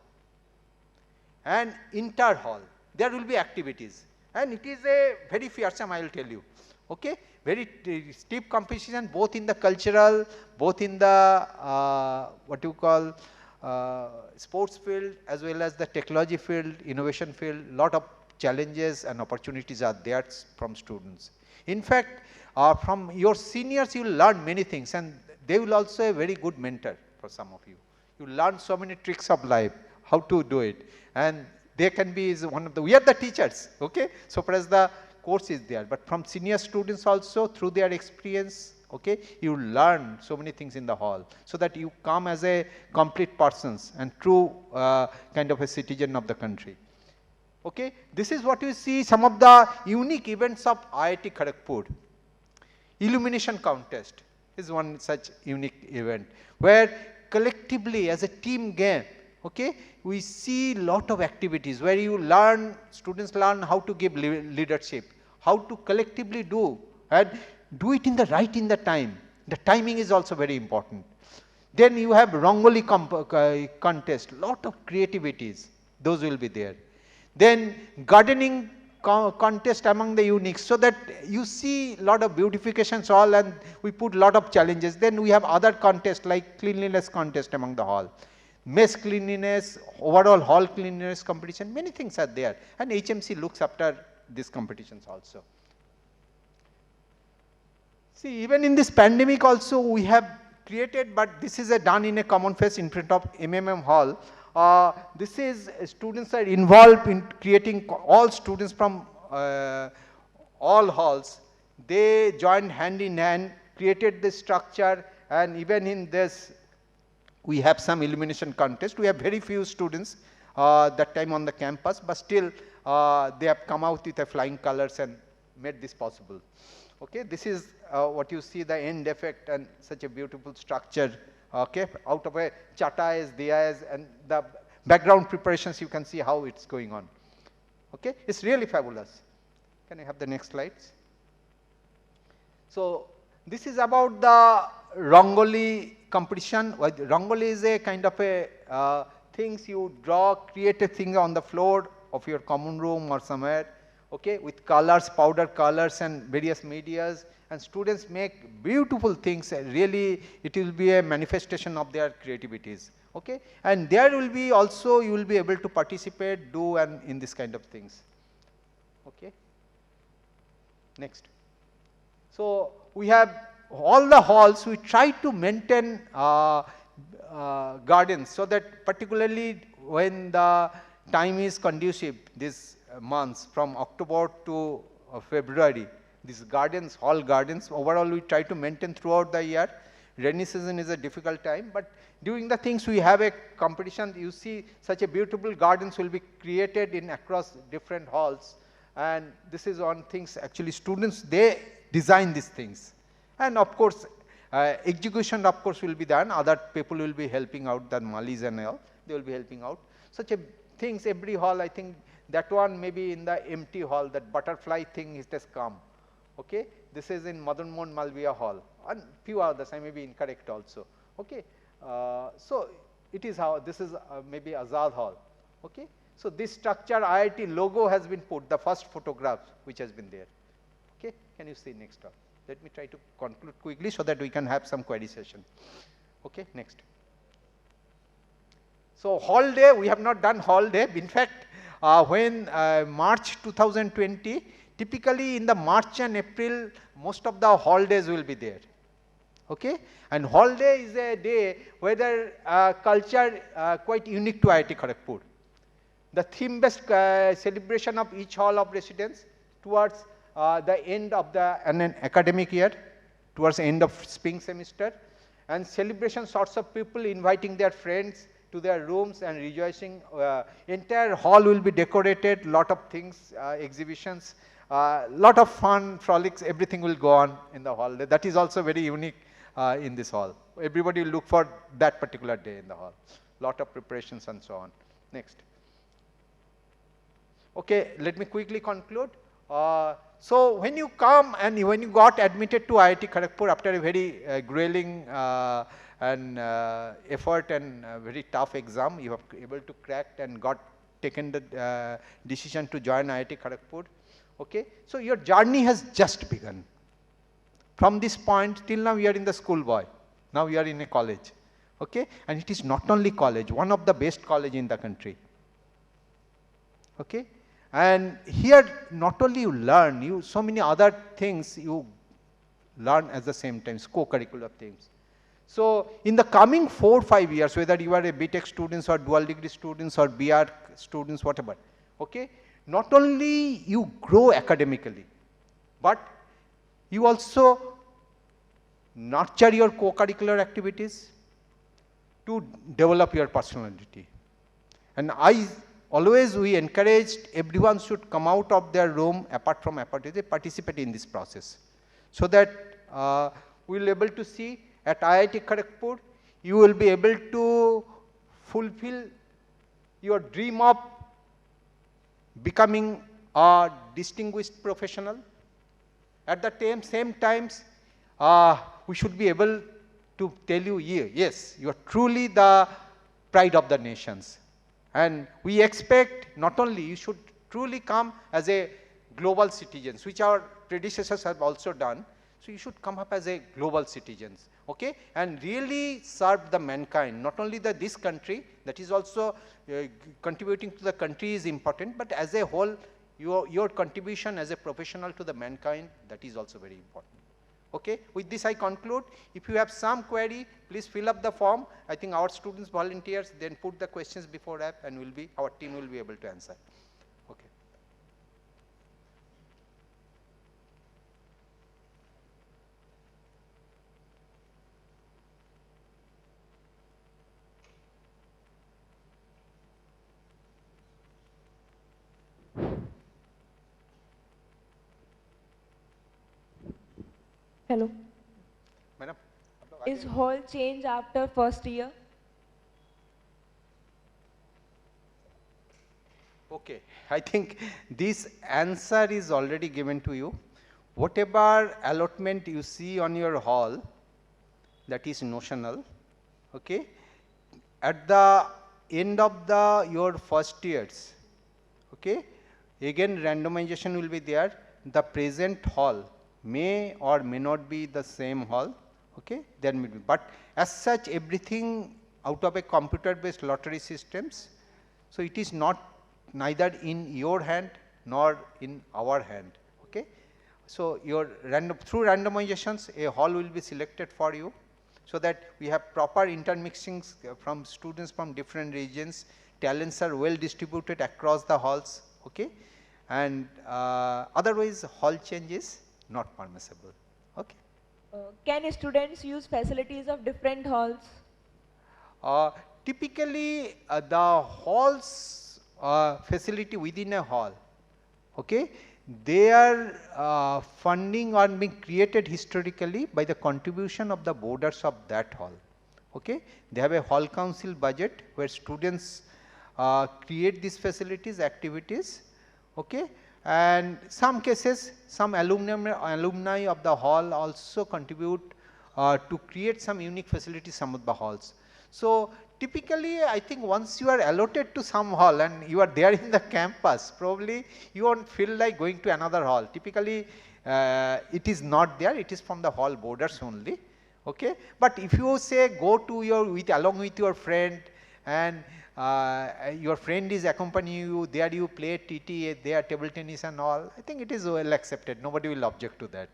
and inter-hall, there will be activities. And it is a very fearsome, I will tell you. Okay. Very steep competition both in the cultural, both in the what you call sports field as well as the technology field, innovation field. Lot of challenges and opportunities are there from students. In fact, from your seniors you will learn many things, and they will also a very good mentor for some of you. You learn so many tricks of life, how to do it, and they can be one of the, we are the teachers, okay. So far as the course is there, but from senior students also through their experience okay? You learn so many things in the hall, so that you come as a complete persons and true kind of a citizen of the country. Okay, this is what you see, some of the unique events of IIT Kharagpur. Illumination contest is one such unique event, where collectively as a team game, okay, we see lot of activities where you learn, students learn how to give leadership, how to collectively do, and do it in the time. The timing is also very important. Then you have Rangoli contest, lot of creativities, those will be there. Then gardening contest among the uniques, so that you see lot of beautifications all, and we put lot of challenges. Then we have other contests like cleanliness contest among the hall, mess cleanliness, overall hall cleanliness competition, many things are there, and HMC looks after these competitions also. See, even in this pandemic also we have created, but this is done in a common phase in front of MMM hall. This is students are involved in creating, all students from all halls, they joined hand in hand, created this structure, and even in this we have some illumination contest. We have very few students that time on the campus, but still they have come out with flying colors and made this possible. Okay, this is what you see, the end effect, and such a beautiful structure. Okay, out of a chatais, diyas, and the background preparations, you can see how it's going on. Okay, it's really fabulous. Can I have the next slides? So this is about the Rangoli competition. Rangoli is a kind of a things you draw, create a thing on the floor of your common room or somewhere, okay, with colors, powder colors and various medias, and students make beautiful things. Really, it will be a manifestation of their creativities, okay, and there will be also, you will be able to participate, do, and in this kind of things. Okay, next. So we have all the halls, we try to maintain gardens, so that particularly when the time is conducive, these months from October to February, these gardens, hall gardens, overall we try to maintain throughout the year. Rainy season is a difficult time, but during the things we have a competition, you see such a beautiful gardens will be created in across different halls, and this is on things actually students, they design these things, and of course execution of course will be done, other people will be helping out, the malis and all, they will be helping out. Such a things, every hall, I think that one maybe in the empty hall, that butterfly thing is just come. Okay, this is in Madan Mohan Malviya hall, and few others, I may be incorrect also. Okay, so it is how, this is maybe Azad hall. Okay, so this structure IIT logo has been put, the first photograph which has been there. Okay, can you see next one? Let me try to conclude quickly so that we can have some query session. Okay, next. So hall day, we have not done hall day. In fact, when March 2020, typically in the March and April, most of the hall days will be there. Okay, and hall day is a day where culture quite unique to IIT Kharagpur. The theme-based celebration of each hall of residence towards the end of an academic year, towards the end of spring semester, and celebration sorts of people inviting their friends to their rooms and rejoicing. Entire hall will be decorated, lot of things, exhibitions, lot of fun, frolics, everything will go on in the hall. That is also very unique in this hall. Everybody will look for that particular day in the hall. Lot of preparations and so on. Next. Okay, let me quickly conclude. So when you come and when you got admitted to IIT Kharagpur after a very grueling and effort and very tough exam, you have able to crack and got taken the decision to join IIT Kharagpur. Okay, so your journey has just begun. From this point till now, you are in the schoolboy. Now you are in a college. Okay, and it is not only college, one of the best college in the country. Okay, and here not only you learn, you so many other things you learn at the same time, co-curricular things. So in the coming 4 or 5 years, whether you are a BTech students or dual degree students or BR students, whatever, okay, not only you grow academically, but you also nurture your co-curricular activities, to develop your personality. And we encouraged everyone should come out of their room, apart from participate in this process, so that we will be able to see at IIT Kharagpur, you will be able to fulfill your dream of becoming a distinguished professional. At the same times, we should be able to tell you, yes, you are truly the pride of the nations. And we expect not only you should truly come as a global citizens, which our predecessors have also done. So you should come up as a global citizens, okay, and really serve the mankind. Not only this country, that is also contributing to the country is important, but as a whole, your contribution as a professional to the mankind, that is also very important. Okay. With this I conclude. If you have some query, please fill up the form. I think our students, volunteers, then put the questions before app, and our team will be able to answer. Okay. Hello. Madam. Is hall change after first year? Okay. I think this answer is already given to you. Whatever allotment you see on your hall, that is notional. Okay. At the end of your first years, okay, again randomization will be there. The present hall may or may not be the same hall, okay, there may be, but as such everything out of a computer based lottery systems, so it is not neither in your hand nor in our hand, okay. So your through randomizations a hall will be selected for you, so that we have proper intermixings from students from different regions, talents are well distributed across the halls, okay, and otherwise hall change is not permissible. Okay. Can students use facilities of different halls? Typically, the halls facility within a hall, okay, their funding are being created historically by the contribution of the boarders of that hall. Okay. They have a hall council budget where students create these facilities, activities, okay, and some cases some alumni of the hall also contribute to create some unique facilities some of the halls. So typically I think once you are allotted to some hall and you are there in the campus, probably you won't feel like going to another hall. Typically it is not there, it is from the hall boarders only, okay. But if you say go to along with your friend, and your friend is accompanying you, there you play TT, there table tennis and all, I think it is well accepted, nobody will object to that,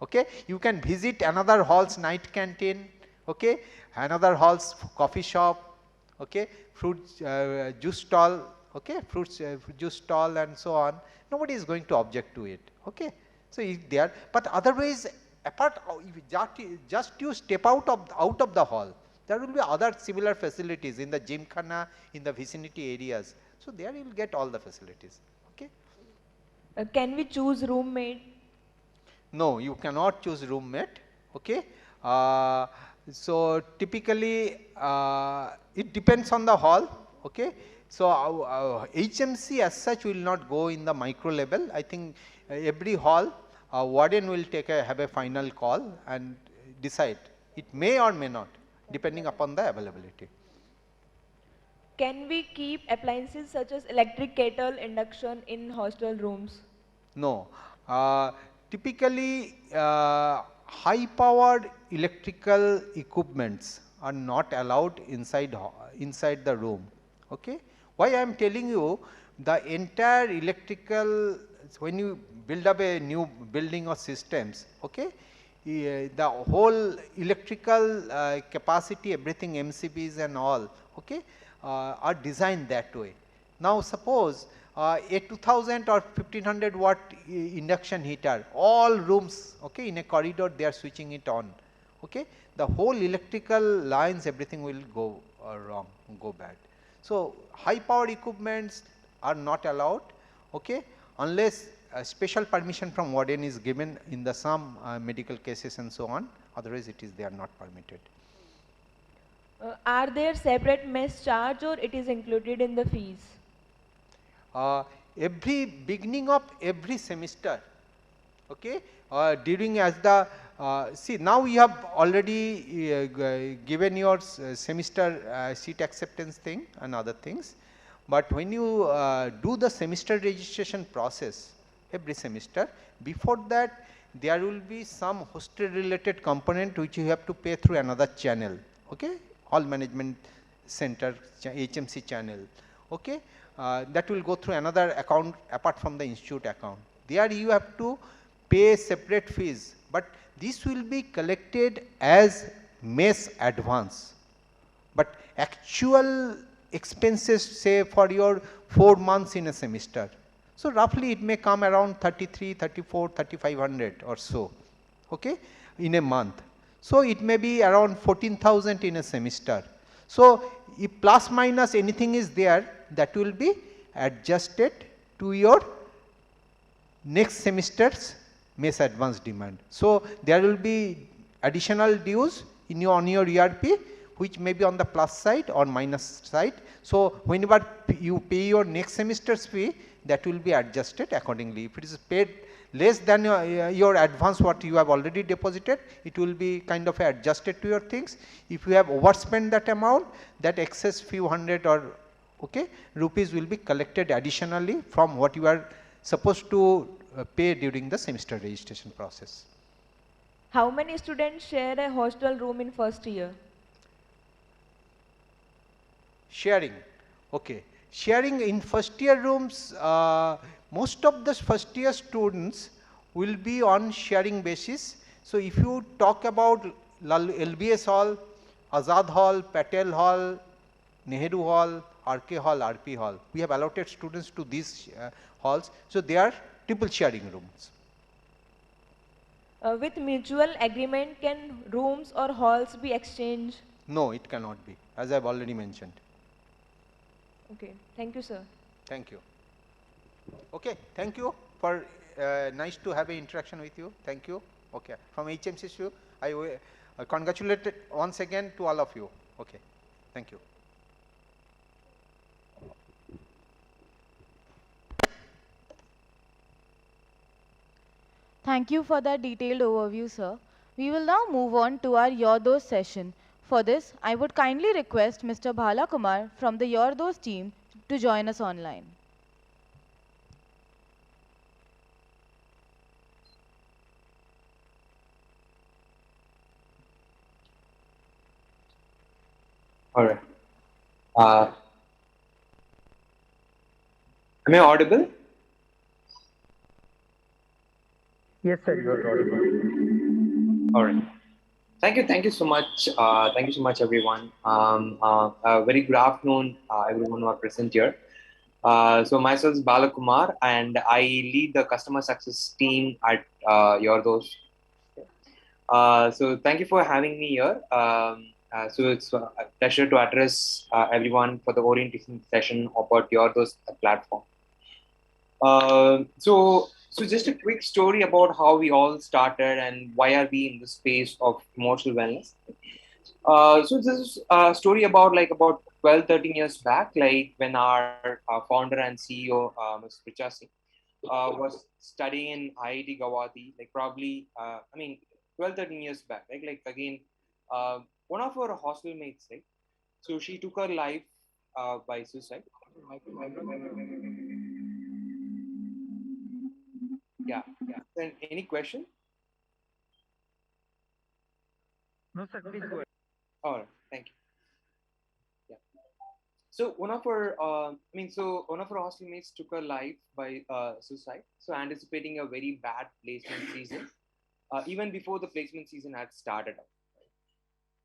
okay. You can visit another hall's night canteen, okay, another hall's coffee shop, okay, fruit juice stall, okay, fruits juice stall and so on, nobody is going to object to it, okay. So if there, but otherwise apart, just you step out of the hall, there will be other similar facilities in the gymkhana, in the vicinity areas. So there you will get all the facilities. Okay. Can we choose roommate? No, you cannot choose roommate. Okay. So typically it depends on the hall. Okay. So HMC as such will not go in the micro level. I think every hall warden will have a final call and decide. It may or may not, depending upon the availability. Can we keep appliances such as electric kettle, induction in hostel rooms? No. Typically, high powered electrical equipments are not allowed inside the room. Okay. Why I am telling you, the entire electrical, when you build up a new building or systems, okay, the whole electrical capacity, everything MCBs and all, okay, are designed that way. Now suppose a 2000 or 1500 watt induction heater, all rooms, okay, in a corridor they are switching it on, okay, the whole electrical lines, everything will go wrong, go bad. So high power equipments are not allowed, okay, unless special permission from warden is given in the some medical cases and so on, otherwise it is, they are not permitted. Are there separate mess charge or it is included in the fees? Every beginning of every semester, okay, during as the see, now you have already given your semester seat acceptance thing and other things, but when you do the semester registration process every semester, before that there will be some hostel related component which you have to pay through another channel, okay, hall management center HMC channel, okay, that will go through another account apart from the institute account. There you have to pay separate fees, but this will be collected as mess advance, but actual expenses say for your 4 months in a semester. So roughly it may come around 33, 34, 3500 or so, okay, in a month. So it may be around 14,000 in a semester. So if plus minus anything is there, that will be adjusted to your next semester's mess advance demand. So there will be additional dues in your on your ERP, which may be on the plus side or minus side. So whenever you pay your next semester's fee, that will be adjusted accordingly. If it is paid less than your advance what you have already deposited, it will be kind of adjusted to your things. If you have overspent that amount, that excess few hundred or okay rupees will be collected additionally from what you are supposed to pay during the semester registration process. How many students share a hostel room in first year? Sharing, okay. Sharing in first year rooms, most of the first year students will be on sharing basis. So if you talk about LBS Hall, Azad Hall, Patel Hall, Nehru Hall, RK Hall, RP Hall, we have allotted students to these halls. So they are triple sharing rooms. With mutual agreement, can rooms or halls be exchanged? No, it cannot be, as I have already mentioned. Okay, thank you, sir. Thank you. Okay, thank you for nice to have an interaction with you. Thank you. Okay, from HMCSU, I congratulate once again to all of you. Okay, thank you. Thank you for that detailed overview, sir. We will now move on to our Your Dost session. For this, I would kindly request Mr. Bhala Kumar from the Your Dost team to join us online. All right. Uh, am I audible? Yes, sir, you are audible. All right. Thank you so much. Thank you so much, everyone. Very good afternoon, everyone who are present here. So myself is Balakumar, and I lead the customer success team at Yordos. So thank you for having me here. So it's a pleasure to address everyone for the orientation session about Yordos platform. So just a quick story about how we all started and why are we in the space of emotional wellness. So this is a story about like about 12, 13 years back, like when our founder and CEO, Mr. Pricha Singh, was studying in IIT Gauhati, like probably, 12, 13 years back, right? Like again, one of our hostel mates, right? So she took her life by suicide. Yeah, yeah. Then any question? No, sir, please go ahead. Oh, thank you. Yeah. So one of our hostel mates took her life by suicide. So anticipating a very bad placement season, even before the placement season had started up.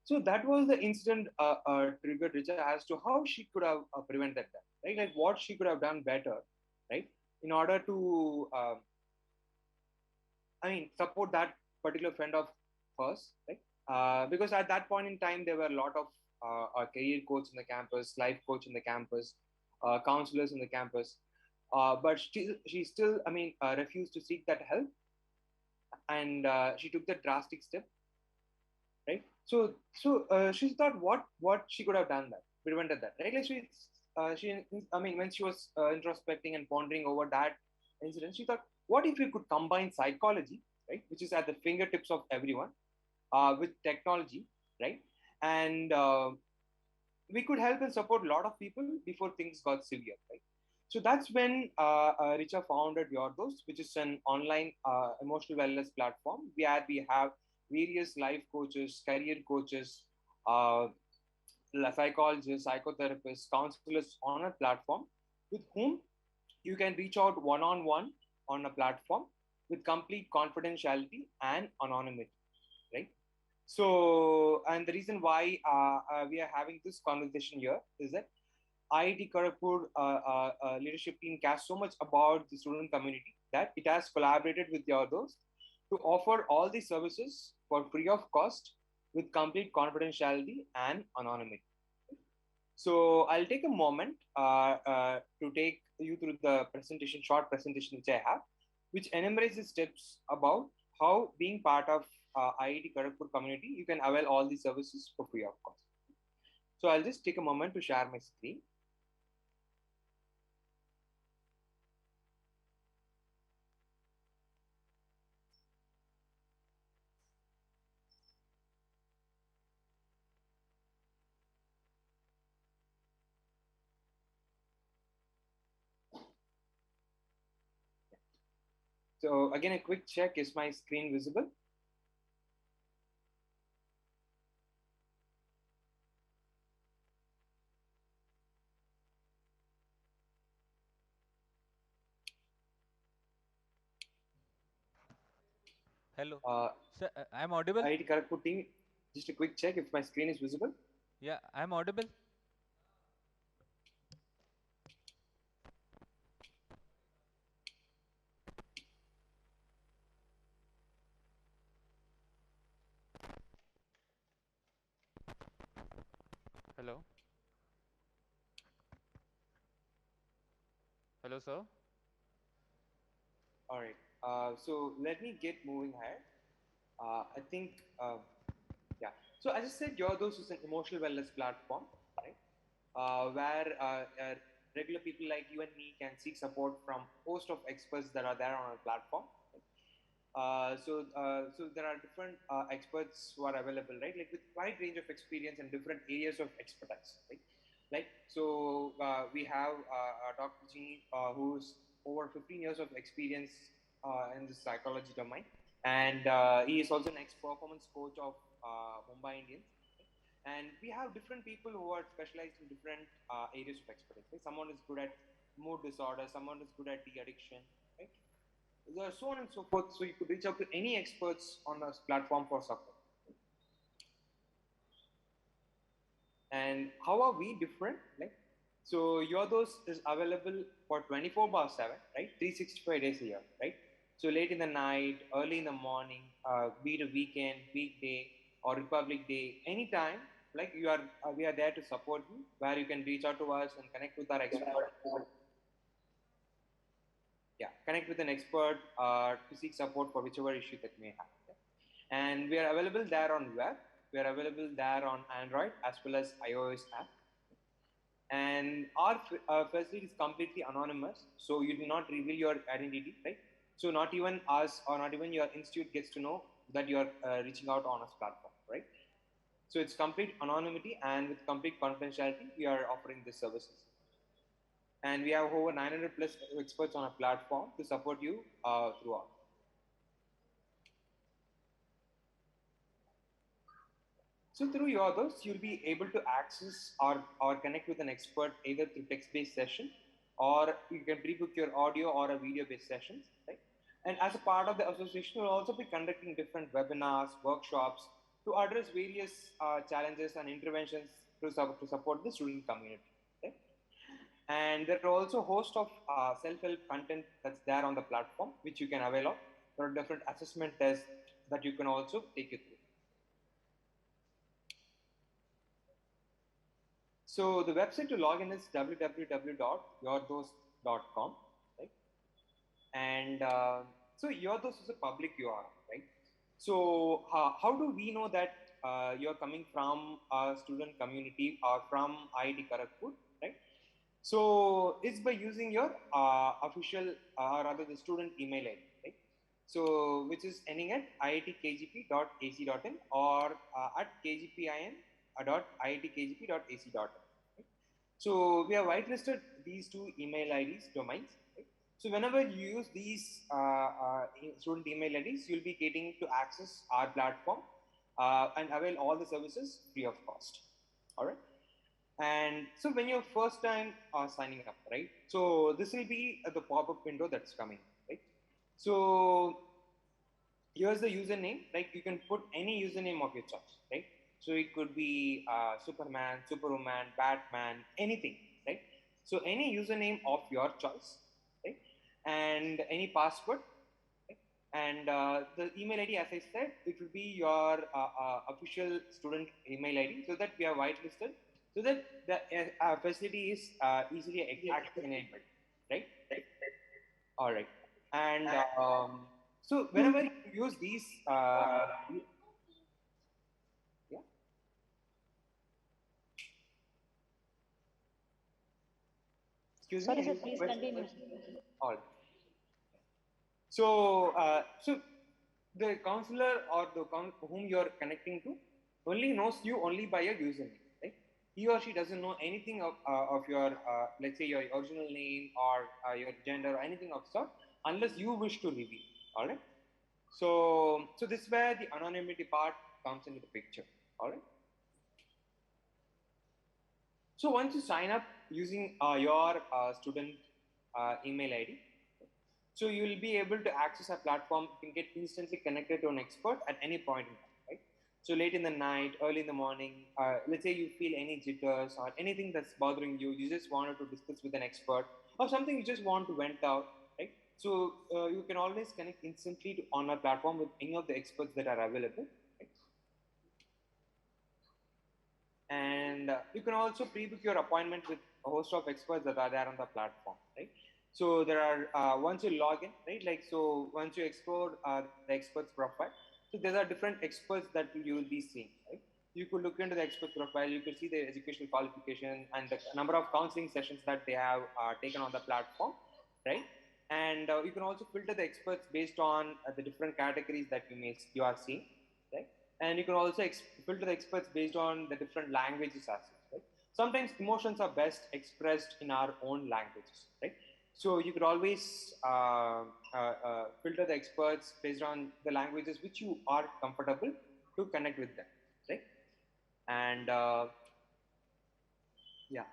So that was the incident triggered Richa as to how she could have prevented that, right? Like what she could have done better, right? In order to, support that particular friend of hers, right? Because at that point in time, there were a lot of career coach in the campus, life coach in the campus, counselors in the campus. But she still, I mean, refused to seek that help, and she took the drastic step, right? So she thought what she could have done that prevented that, right? Like she, I mean, when she was introspecting and pondering over that incident, she thought, what if we could combine psychology, right, which is at the fingertips of everyone, with technology, right? And we could help and support a lot of people before things got severe, right? So that's when Richa founded Yordos, which is an online emotional wellness platform where we have various life coaches, career coaches, uh, psychologists, psychotherapists, counselors on a platform with whom you can reach out one on one on a platform with complete confidentiality and anonymity, right? So, and the reason why we are having this conversation here is that IIT Kharagpur leadership team cares so much about the student community that it has collaborated with the others to offer all these services for free of cost with complete confidentiality and anonymity. So I'll take a moment to take you through the presentation, short presentation which I have, which enumerates the steps about how being part of IIT Kharagpur community, you can avail all these services for free of cost. So I'll just take a moment to share my screen. So again, a quick check, is my screen visible? Hello. Uh, Sir, I'm audible? IIT Kharagpur team, just a quick check if my screen is visible. Yeah, I'm audible. Hello. Hello, sir. All right. So let me get moving ahead. I think, yeah. So as I said, Yodos is an emotional wellness platform, right? Where regular people like you and me can seek support from host of experts that are there on our platform. So there are different experts who are available, right? Like with wide range of experience and different areas of expertise, right? Like so, we have Dr. G, who's over 15 years of experience in the psychology domain, and he is also an ex-performance coach of Mumbai Indians. And we have different people who are specialized in different areas of expertise. Right? Someone is good at mood disorder, someone is good at de-addiction, right? So on and so forth. So you could reach out to any experts on this platform for support. And how are we different? Like, so Yodos is available for 24 bar 7, right? 365 days a year, right? So late in the night, early in the morning, be it a weekend, weekday, or Republic Day, anytime, like we are there to support you, where you can reach out to us and connect with our expert. Yeah, connect with an expert to seek support for whichever issue that may have. Yeah. And we are available there on web. We are available there on Android as well as iOS app. And our facility is completely anonymous, so you do not reveal your identity, right? So not even us or not even your institute gets to know that you are reaching out on us platform, right? So it's complete anonymity, and with complete confidentiality, we are offering these services. And we have over 900 plus experts on our platform to support you throughout. So through Yodos, you'll be able to access or connect with an expert either through text-based session, or you can pre-book your audio or a video-based sessions, right? And as a part of the association, we'll also be conducting different webinars, workshops to address various challenges and interventions to support the student community, right? And there are also a host of self-help content that's there on the platform, which you can avail of. There are different assessment tests that you can also take it through. So the website to log in is www.yourdost.com, right? And so yourdost is a public URL, right? So how do we know that you're coming from a student community or from IIT Kharagpur, right? So it's by using your official or rather the student email ID, right? So which is ending at iitkgp.ac.in or at kgpin.iitkgp.ac.in. Right? So we have whitelisted these two email IDs domains. Right? So whenever you use these student email IDs, you'll be getting to access our platform and avail all the services free of cost. All right. And so when you're first time signing up, right? So this will be the pop-up window that's coming, right? So here's the username, like you can put any username of your choice, right? So it could be Superman, Superwoman, Batman, anything, right? So any username of your choice, right? And any password, right? And the email ID, as I said, it will be your official student email ID, so that we are whitelisted, so that the facility is easily access enabled, right? All right. And so whenever you use these, yeah, excuse me, Sorry, sir, any please question? continue. All right. So the counselor or the whom you are connecting to only knows you only by your username, right? He or she doesn't know anything of your, let's say, your original name or your gender or anything of sort, unless you wish to reveal. All right. So this is where the anonymity part comes into the picture. All right. So once you sign up using your student email ID, so you will be able to access our platform. You can get instantly connected to an expert at any point in time, right? So late in the night, early in the morning, let's say you feel any jitters or anything that's bothering you, you just wanted to discuss with an expert or something you just want to vent out, right? So you can always connect instantly to on our platform with any of the experts that are available. Right? And you can also pre-book your appointment with a host of experts that are there on the platform, right? So there are once you log in, right, like so once you explore the experts profile, so there are different experts that you will be seeing, right? You could look into the expert profile, you could see their educational qualification and the number of counseling sessions that they have taken on the platform, right? And you can also filter the experts based on the different categories that you are seeing, right? And you can also filter the experts based on the different languages as well, right? Sometimes emotions are best expressed in our own languages, right? So you could always filter the experts based on the languages which you are comfortable to connect with them, right? And yeah.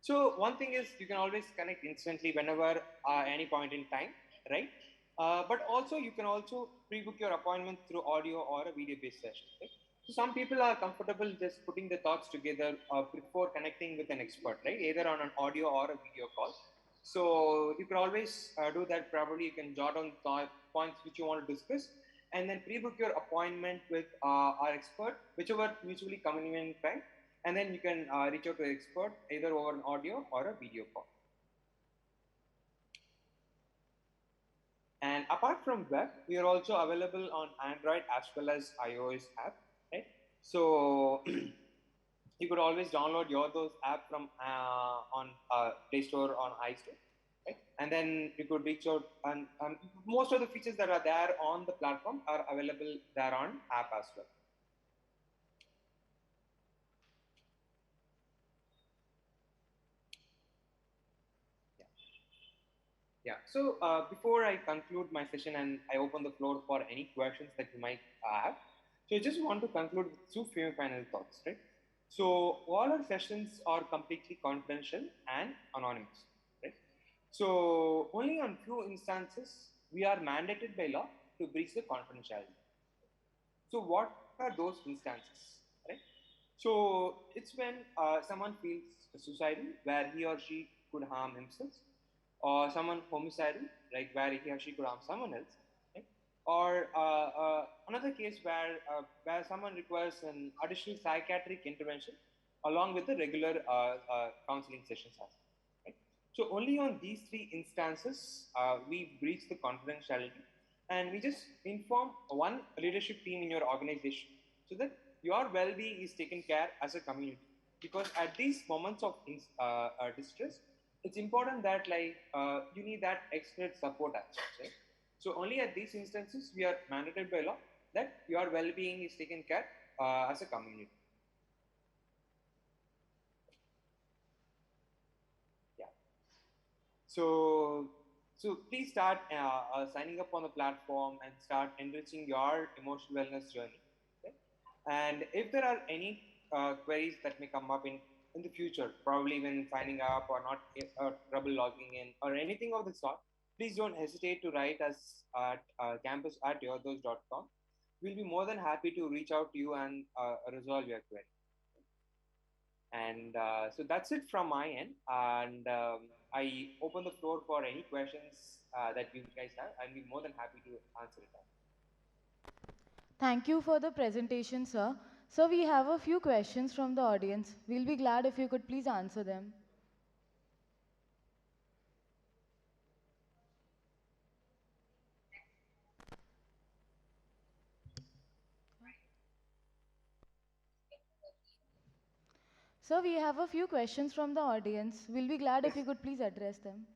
So one thing is you can always connect instantly whenever any point in time, right? But also you can also pre-book your appointment through audio or a video-based session. Right? So some people are comfortable just putting their thoughts together before connecting with an expert, right? Either on an audio or a video call. So you can always do that. Probably you can jot down points which you want to discuss, and then pre-book your appointment with our expert, whichever mutually convenient time, and then you can reach out to the expert either over an audio or a video call. And apart from web, we are also available on Android as well as iOS app, right? So you could always download those app from on Play Store or on iStore, right? And then you could reach out, and most of the features that are there on the platform are available there on app as well. Yeah. So before I conclude my session and I open the floor for any questions that you might have, so I just want to conclude with two few final thoughts, right? So all our sessions are completely confidential and anonymous, right? So only on few instances we are mandated by law to breach the confidentiality. So what are those instances, right? So it's when someone feels suicidal, where he or she could harm himself, or someone homicidal, like where he or she could harm someone else, right? Or another case where someone requires an additional psychiatric intervention along with the regular counseling sessions as well. Right? So only on these three instances we breach the confidentiality, and we just inform one leadership team in your organization so that your well-being is taken care as a community. Because at these moments of distress, it's important that you need that extra support as well. Right? So only at these instances we are mandated by law that your well-being is taken care as a community. Yeah. So, so please start signing up on the platform and start enriching your emotional wellness journey. Okay? And if there are any queries that may come up in the future, probably when signing up or not, trouble logging in or anything of the sort, please don't hesitate to write us at campus@yourthose.com. We'll be more than happy to reach out to you and resolve your query. And so that's it from my end. And I open the floor for any questions that you guys have. I'll be more than happy to answer it. Thank you for the presentation, sir. So we have a few questions from the audience. We'll be glad if you could please answer them. So we have a few questions from the audience. We'll be glad if Yes, you could please address them.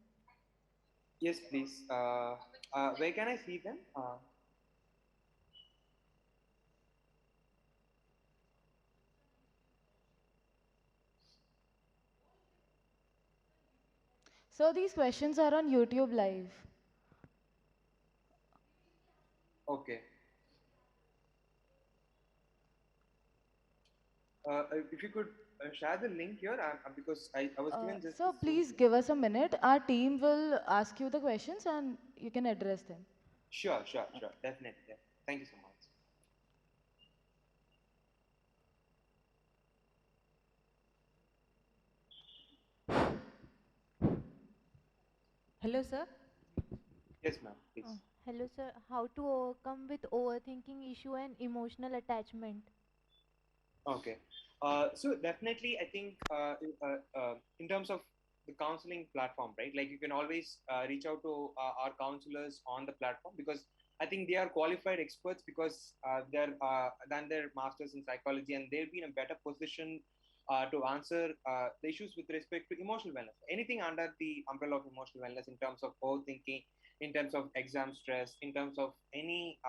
yes, please. Where can I see them? So these questions are on YouTube Live. Okay. If you could share the link here, because I was given just So the source please link. give us a minute. Our team will ask you the questions and you can address them. Sure, sure, sure. Definitely. Yeah. Thank you so much. Hello, sir. Yes, ma'am. Please. Hello, sir. How to overcome with overthinking issue and emotional attachment? Okay. So definitely, I think in terms of the counseling platform, right? Like you can always reach out to our counselors on the platform because I think they are qualified experts because they're done their masters in psychology and they'll be in a better position to answer the issues with respect to emotional wellness. Anything under the umbrella of emotional wellness in terms of overthinking, in terms of exam stress, in terms of any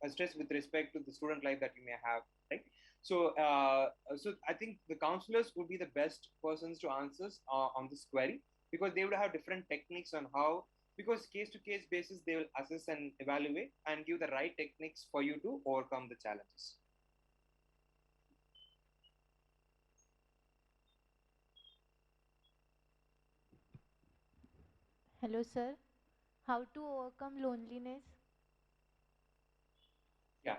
stress with respect to the student life that you may have, right? So I think the counselors would be the best persons to answer on this query because they would have different techniques on how, because case to case basis, they will assess and evaluate and give the right techniques for you to overcome the challenges. Hello, sir. How to overcome loneliness? Yeah.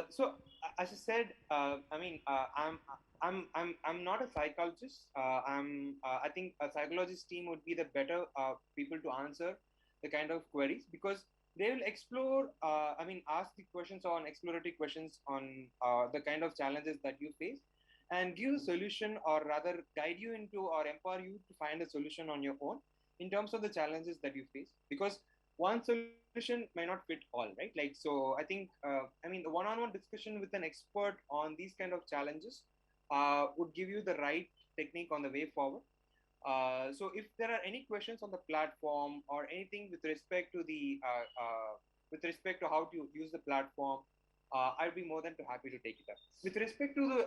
So as I said, I mean, I'm not a psychologist. I think a psychologist team would be the better people to answer the kind of queries because they will explore. I mean, ask the questions on exploratory questions on the kind of challenges that you face, and give a solution, or rather, guide you into or empower you to find a solution on your own in terms of the challenges that you face. Because one solution may not fit all, right? Like, so I think, I mean, the one-on-one discussion with an expert on these kind of challenges would give you the right technique on the way forward. So if there are any questions on the platform or anything with respect to how to use the platform, I'd be more than happy to take it up. With respect to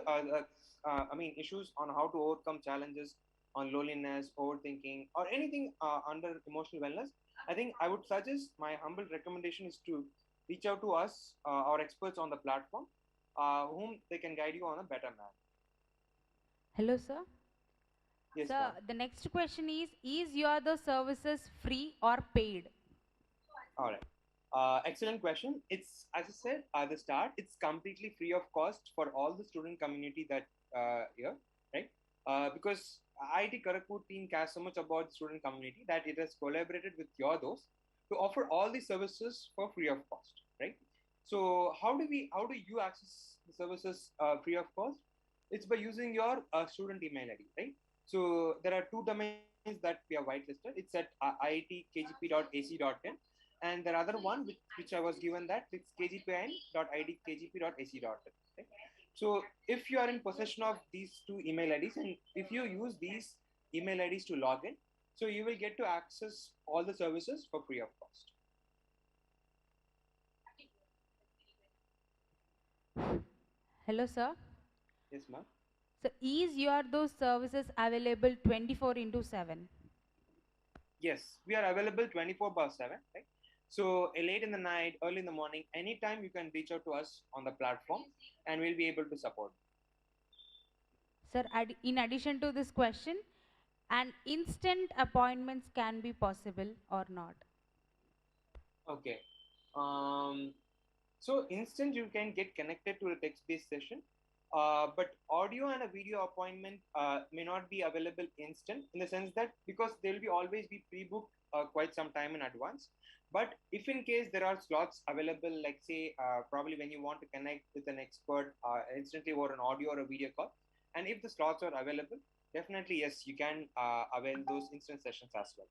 I mean, issues on how to overcome challenges on loneliness, overthinking, or anything under emotional wellness, I think I would suggest, my humble recommendation is to reach out to us, our experts on the platform, whom they can guide you on a better manner. Hello, sir. Yes, ma'am. Sir, the next question is your the services free or paid? All right. Excellent question. It's, as I said at the start, it's completely free of cost for all the student community that here, right? Because IIT Kharagpur team cares so much about the student community that it has collaborated with your those to offer all these services for free of cost, right? So how do you access the services free of cost? It's by using your student email ID, right? So there are two domains that we have whitelisted. It's at iitkgp.ac.in, and the other one which I was given that it's kgpn.idkgp.ac.in. Right? So if you are in possession of these two email IDs, and if you use these email IDs to log in, so you will get to access all the services for free of cost. Hello, sir. Yes, ma'am. So is your those services available 24 into 7? Yes, we are available 24/7, right? So late in the night, early in the morning, anytime you can reach out to us on the platform and we'll be able to support. Sir, in addition to this question, an instant appointments can be possible or not? Okay. Um, so instant you can get connected to a text-based session, but audio and a video appointment may not be available instant in the sense that because they'll be always be pre-booked quite some time in advance. But if in case there are slots available, like say probably when you want to connect with an expert instantly over an audio or a video call, and if the slots are available, definitely yes, you can avail those instant sessions as well.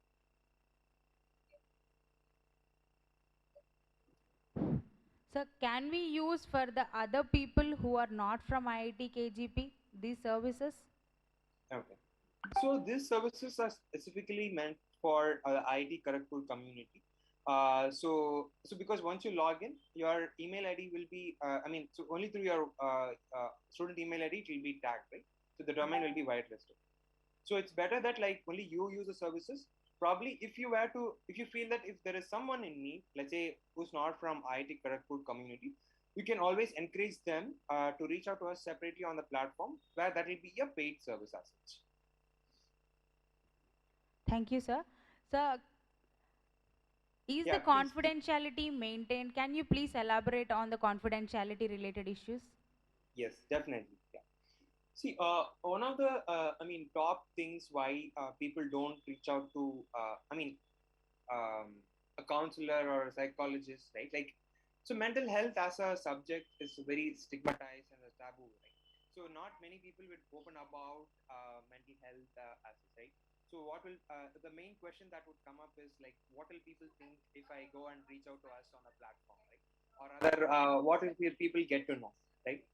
Sir, can we use for the other people who are not from IIT KGP these services? Okay. So these services are specifically meant for IIT Kharagpur community. So because once you log in, your email ID will be, so only through your student email ID it will be tagged, right? So the domain will be whitelisted. So it's better that like only you use the services. Probably if you feel that if there is someone in need, let's say who's not from IIT Kharagpur community, you can always encourage them to reach out to us separately on the platform where that will be a paid service as such. Thank you, sir. Sir, is the Yeah, please. confidentiality maintained? Can you please elaborate on the confidentiality related issues? Yes, definitely. Yeah. See, one of the top things why people don't reach out to a counselor or a psychologist, right? Like, so mental health as a subject is very stigmatized and a taboo, right? So not many people would open about mental health as a right. So what will the main question that would come up is like, what will people think if I go and reach out to us on a platform, right? Or rather, what will people get to know, right?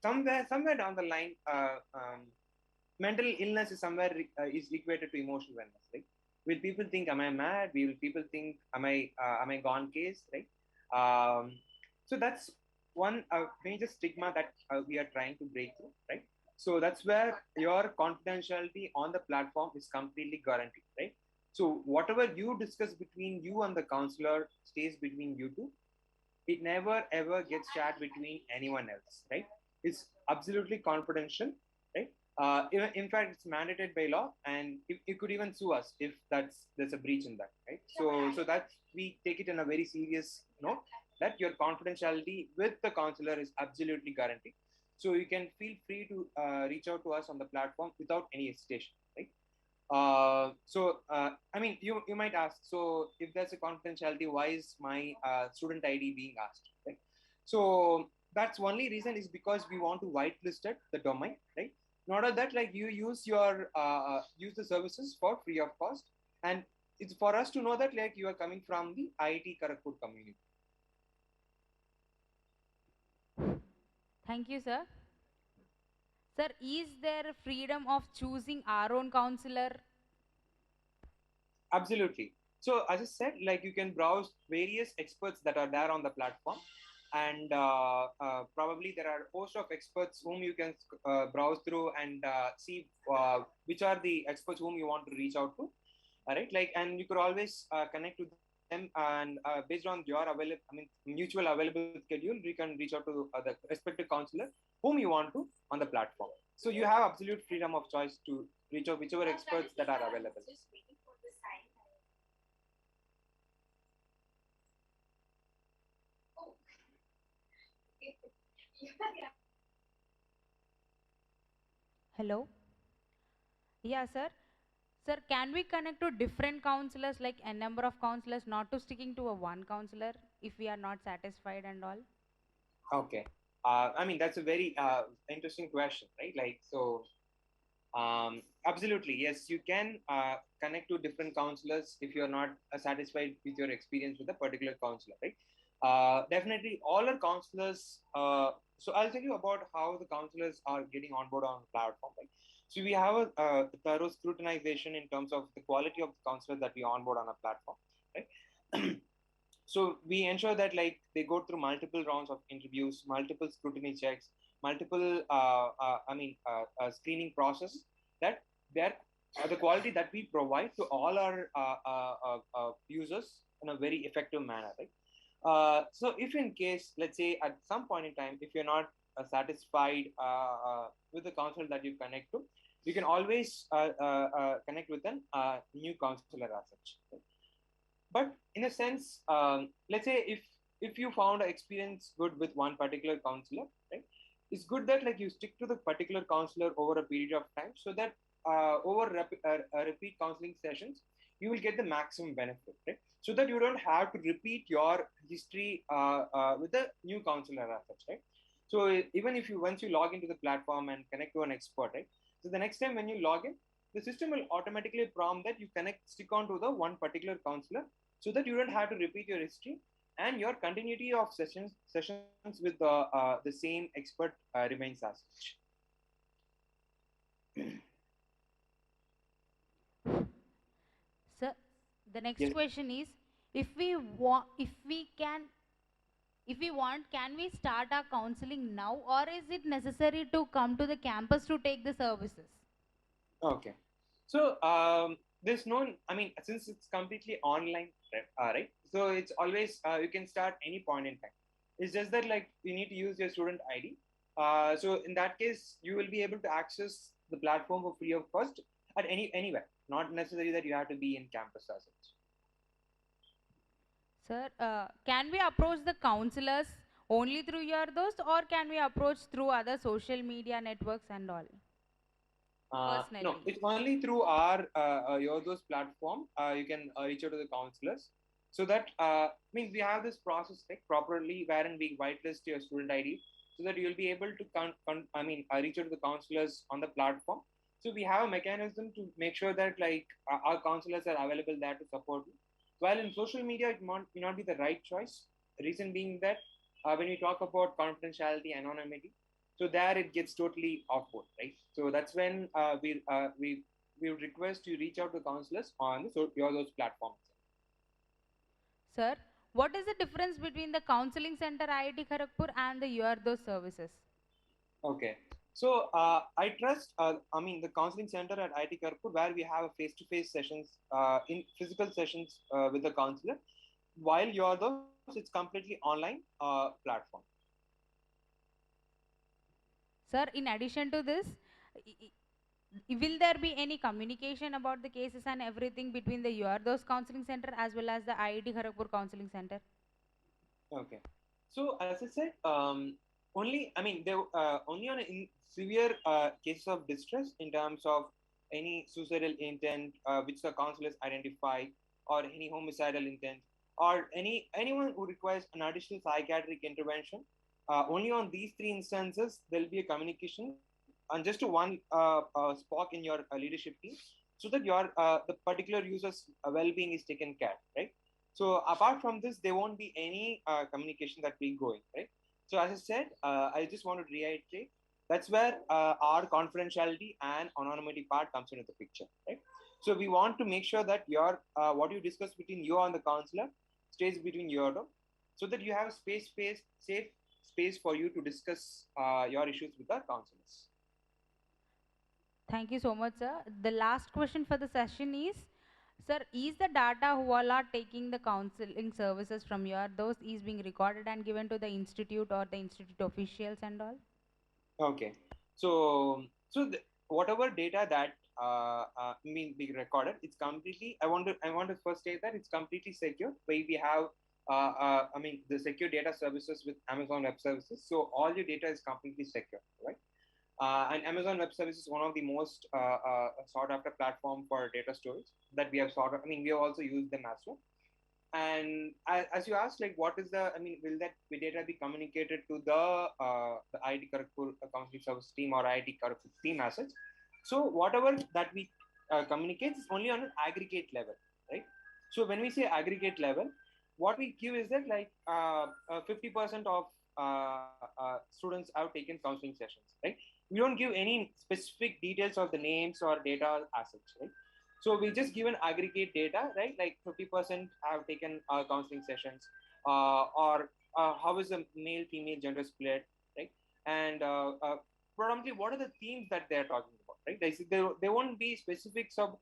Somewhere down the line, mental illness is somewhere is equated to emotional wellness, right? Will people think am I mad? Will people think am I gone case, right? So that's one major stigma that we are trying to break through, right? So that's where your confidentiality on the platform is completely guaranteed, right? So whatever you discuss between you and the counselor stays between you two. It never ever gets shared between anyone else, right? It's absolutely confidential, right? In fact, it's mandated by law, and you could even sue us if there's a breach in that, right? So that we take it in a very serious note that your confidentiality with the counselor is absolutely guaranteed. So you can feel free to reach out to us on the platform without any hesitation, right? You might ask, so if there's a confidentiality, why is my student ID being asked, right? So that's only reason is because we want to whitelisted the domain, right? In order that like you use the services for free of cost, and it's for us to know that like you are coming from the IIT Kharagpur community. Thank you, sir. Sir, is there freedom of choosing our own counselor? Absolutely. So as I said, like you can browse various experts that are there on the platform, and probably there are a host of experts whom you can browse through and see which are the experts whom you want to reach out to. All right, like, and you could always connect with them, and based on your mutual available schedule, you can reach out to the respective counselor whom you want to on the platform. So you have absolute freedom of choice to reach out whichever experts that are available. Hello? Yeah, sir. Sir, can we connect to different counselors, like a number of counselors, not to sticking to a one counselor if we are not satisfied and all? Okay. I mean, that's a very interesting question, right? Like, so absolutely, yes, you can connect to different counselors if you're not satisfied with your experience with a particular counselor, right? Definitely, all our counselors. So I'll tell you about how the counselors are getting on board on the platform, right? So we have a thorough scrutinization in terms of the quality of the counselors that we onboard on a platform, right? So we ensure that like they go through multiple rounds of interviews, multiple scrutiny checks, multiple screening process, that they're the quality that we provide to all our users in a very effective manner, right? So if in case, let's say at some point in time, if you're not satisfied with the counselor that you connect to, you can always connect with a new counselor as such, right? But in a sense, let's say if you found an experience good with one particular counselor, right, it's good that like you stick to the particular counselor over a period of time, so that repeat counseling sessions, you will get the maximum benefit, right? So that you don't have to repeat your history with the new counselor as such, right? So even if you once you log into the platform and connect to an expert, right, so the next time when you log in, the system will automatically prompt that you stick on to the one particular counselor, so that you don't have to repeat your history, and your continuity of sessions with the same expert remains as such. Sir, the next Yes. question is, if we want, if we want, can we start our counseling now, or is it necessary to come to the campus to take the services? Okay. So there's no, I mean, since it's completely online, right? So it's always you can start any point in time. It's just that like you need to use your student ID. So in that case, you will be able to access the platform for free of cost at anywhere. Not necessary that you have to be in campus as such. Sir, can we approach the counselors only through your those, or can we approach through other social media networks and all? No, Personally. it's only through our Yodos platform. You can reach out to the counselors. So that means we have this process like properly wherein we whitelist your student ID, so that you'll be able to reach out to the counselors on the platform. So we have a mechanism to make sure that like our counselors are available there to support you. While in social media, it may not be the right choice. Reason being that when we talk about confidentiality, anonymity, so there it gets totally off board, right? So that's when we would request you reach out to counselors on your those platforms. Sir, what is the difference between the counseling center IIT Kharagpur and the your those services? Okay. So I trust, the counseling center at IIT Kharagpur, where we have face-to-face sessions, in physical sessions with the counselor, while your those it's completely online platform. Sir, in addition to this, will there be any communication about the cases and everything between the your those counseling center as well as the IIT Kharagpur counseling center? Okay. So as I said, only I mean there only on in severe cases of distress in terms of any suicidal intent which the counselors identify, or any homicidal intent, or anyone who requires an additional psychiatric intervention. Only on these three instances there will be a communication on just to one spot in your leadership team, so that your the particular user's well-being is taken care, right? So apart from this, there won't be any communication that we going, right? So as I said, I just want to reiterate, that's where our confidentiality and anonymity part comes into the picture, right? So we want to make sure that your what you discuss between you and the counselor stays between you and them, so that you have safe space for you to discuss your issues with our counselors. Thank you so much, sir. The last question for the session is, sir, is the data who all are taking the counseling services from your those is being recorded and given to the institute or the institute officials and all? Okay. So whatever data that be recorded, it's completely. I want to first say that it's completely secure. We have the secure data services with Amazon Web Services. So all your data is completely secure, right? And Amazon Web Services is one of the most sought after platform for data storage that we have sought. We have also used them as well. And as you asked, like, what is the, I mean, will that data be communicated to the IIT Kharagpur counseling service team or IIT Kharagpur team as such? So whatever that we communicate is only on an aggregate level, right? So when we say aggregate level, what we give is that like 50% of students have taken counseling sessions, right? We don't give any specific details of the names or data as such, right? So we just give an aggregate data, right? Like 50% have taken counseling sessions, or how is the male-female gender split, right? And predominantly, what are the themes that they're talking about, right? There won't be specifics of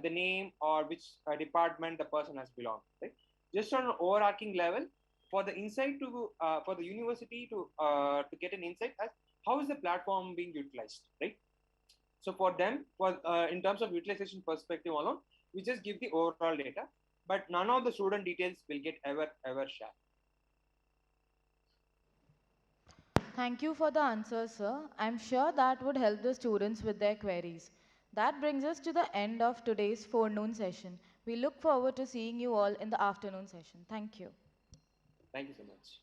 the name or which department the person has belonged, right? Just on an overarching level, for the insight to for the university to get an insight as how is the platform being utilized, right? So for them, for in terms of utilization perspective alone, we just give the overall data, but none of the student details will get ever shared. Thank you for the answer, sir. I'm sure that would help the students with their queries. That brings us to the end of today's forenoon session. We look forward to seeing you all in the afternoon session. Thank you. Thank you so much.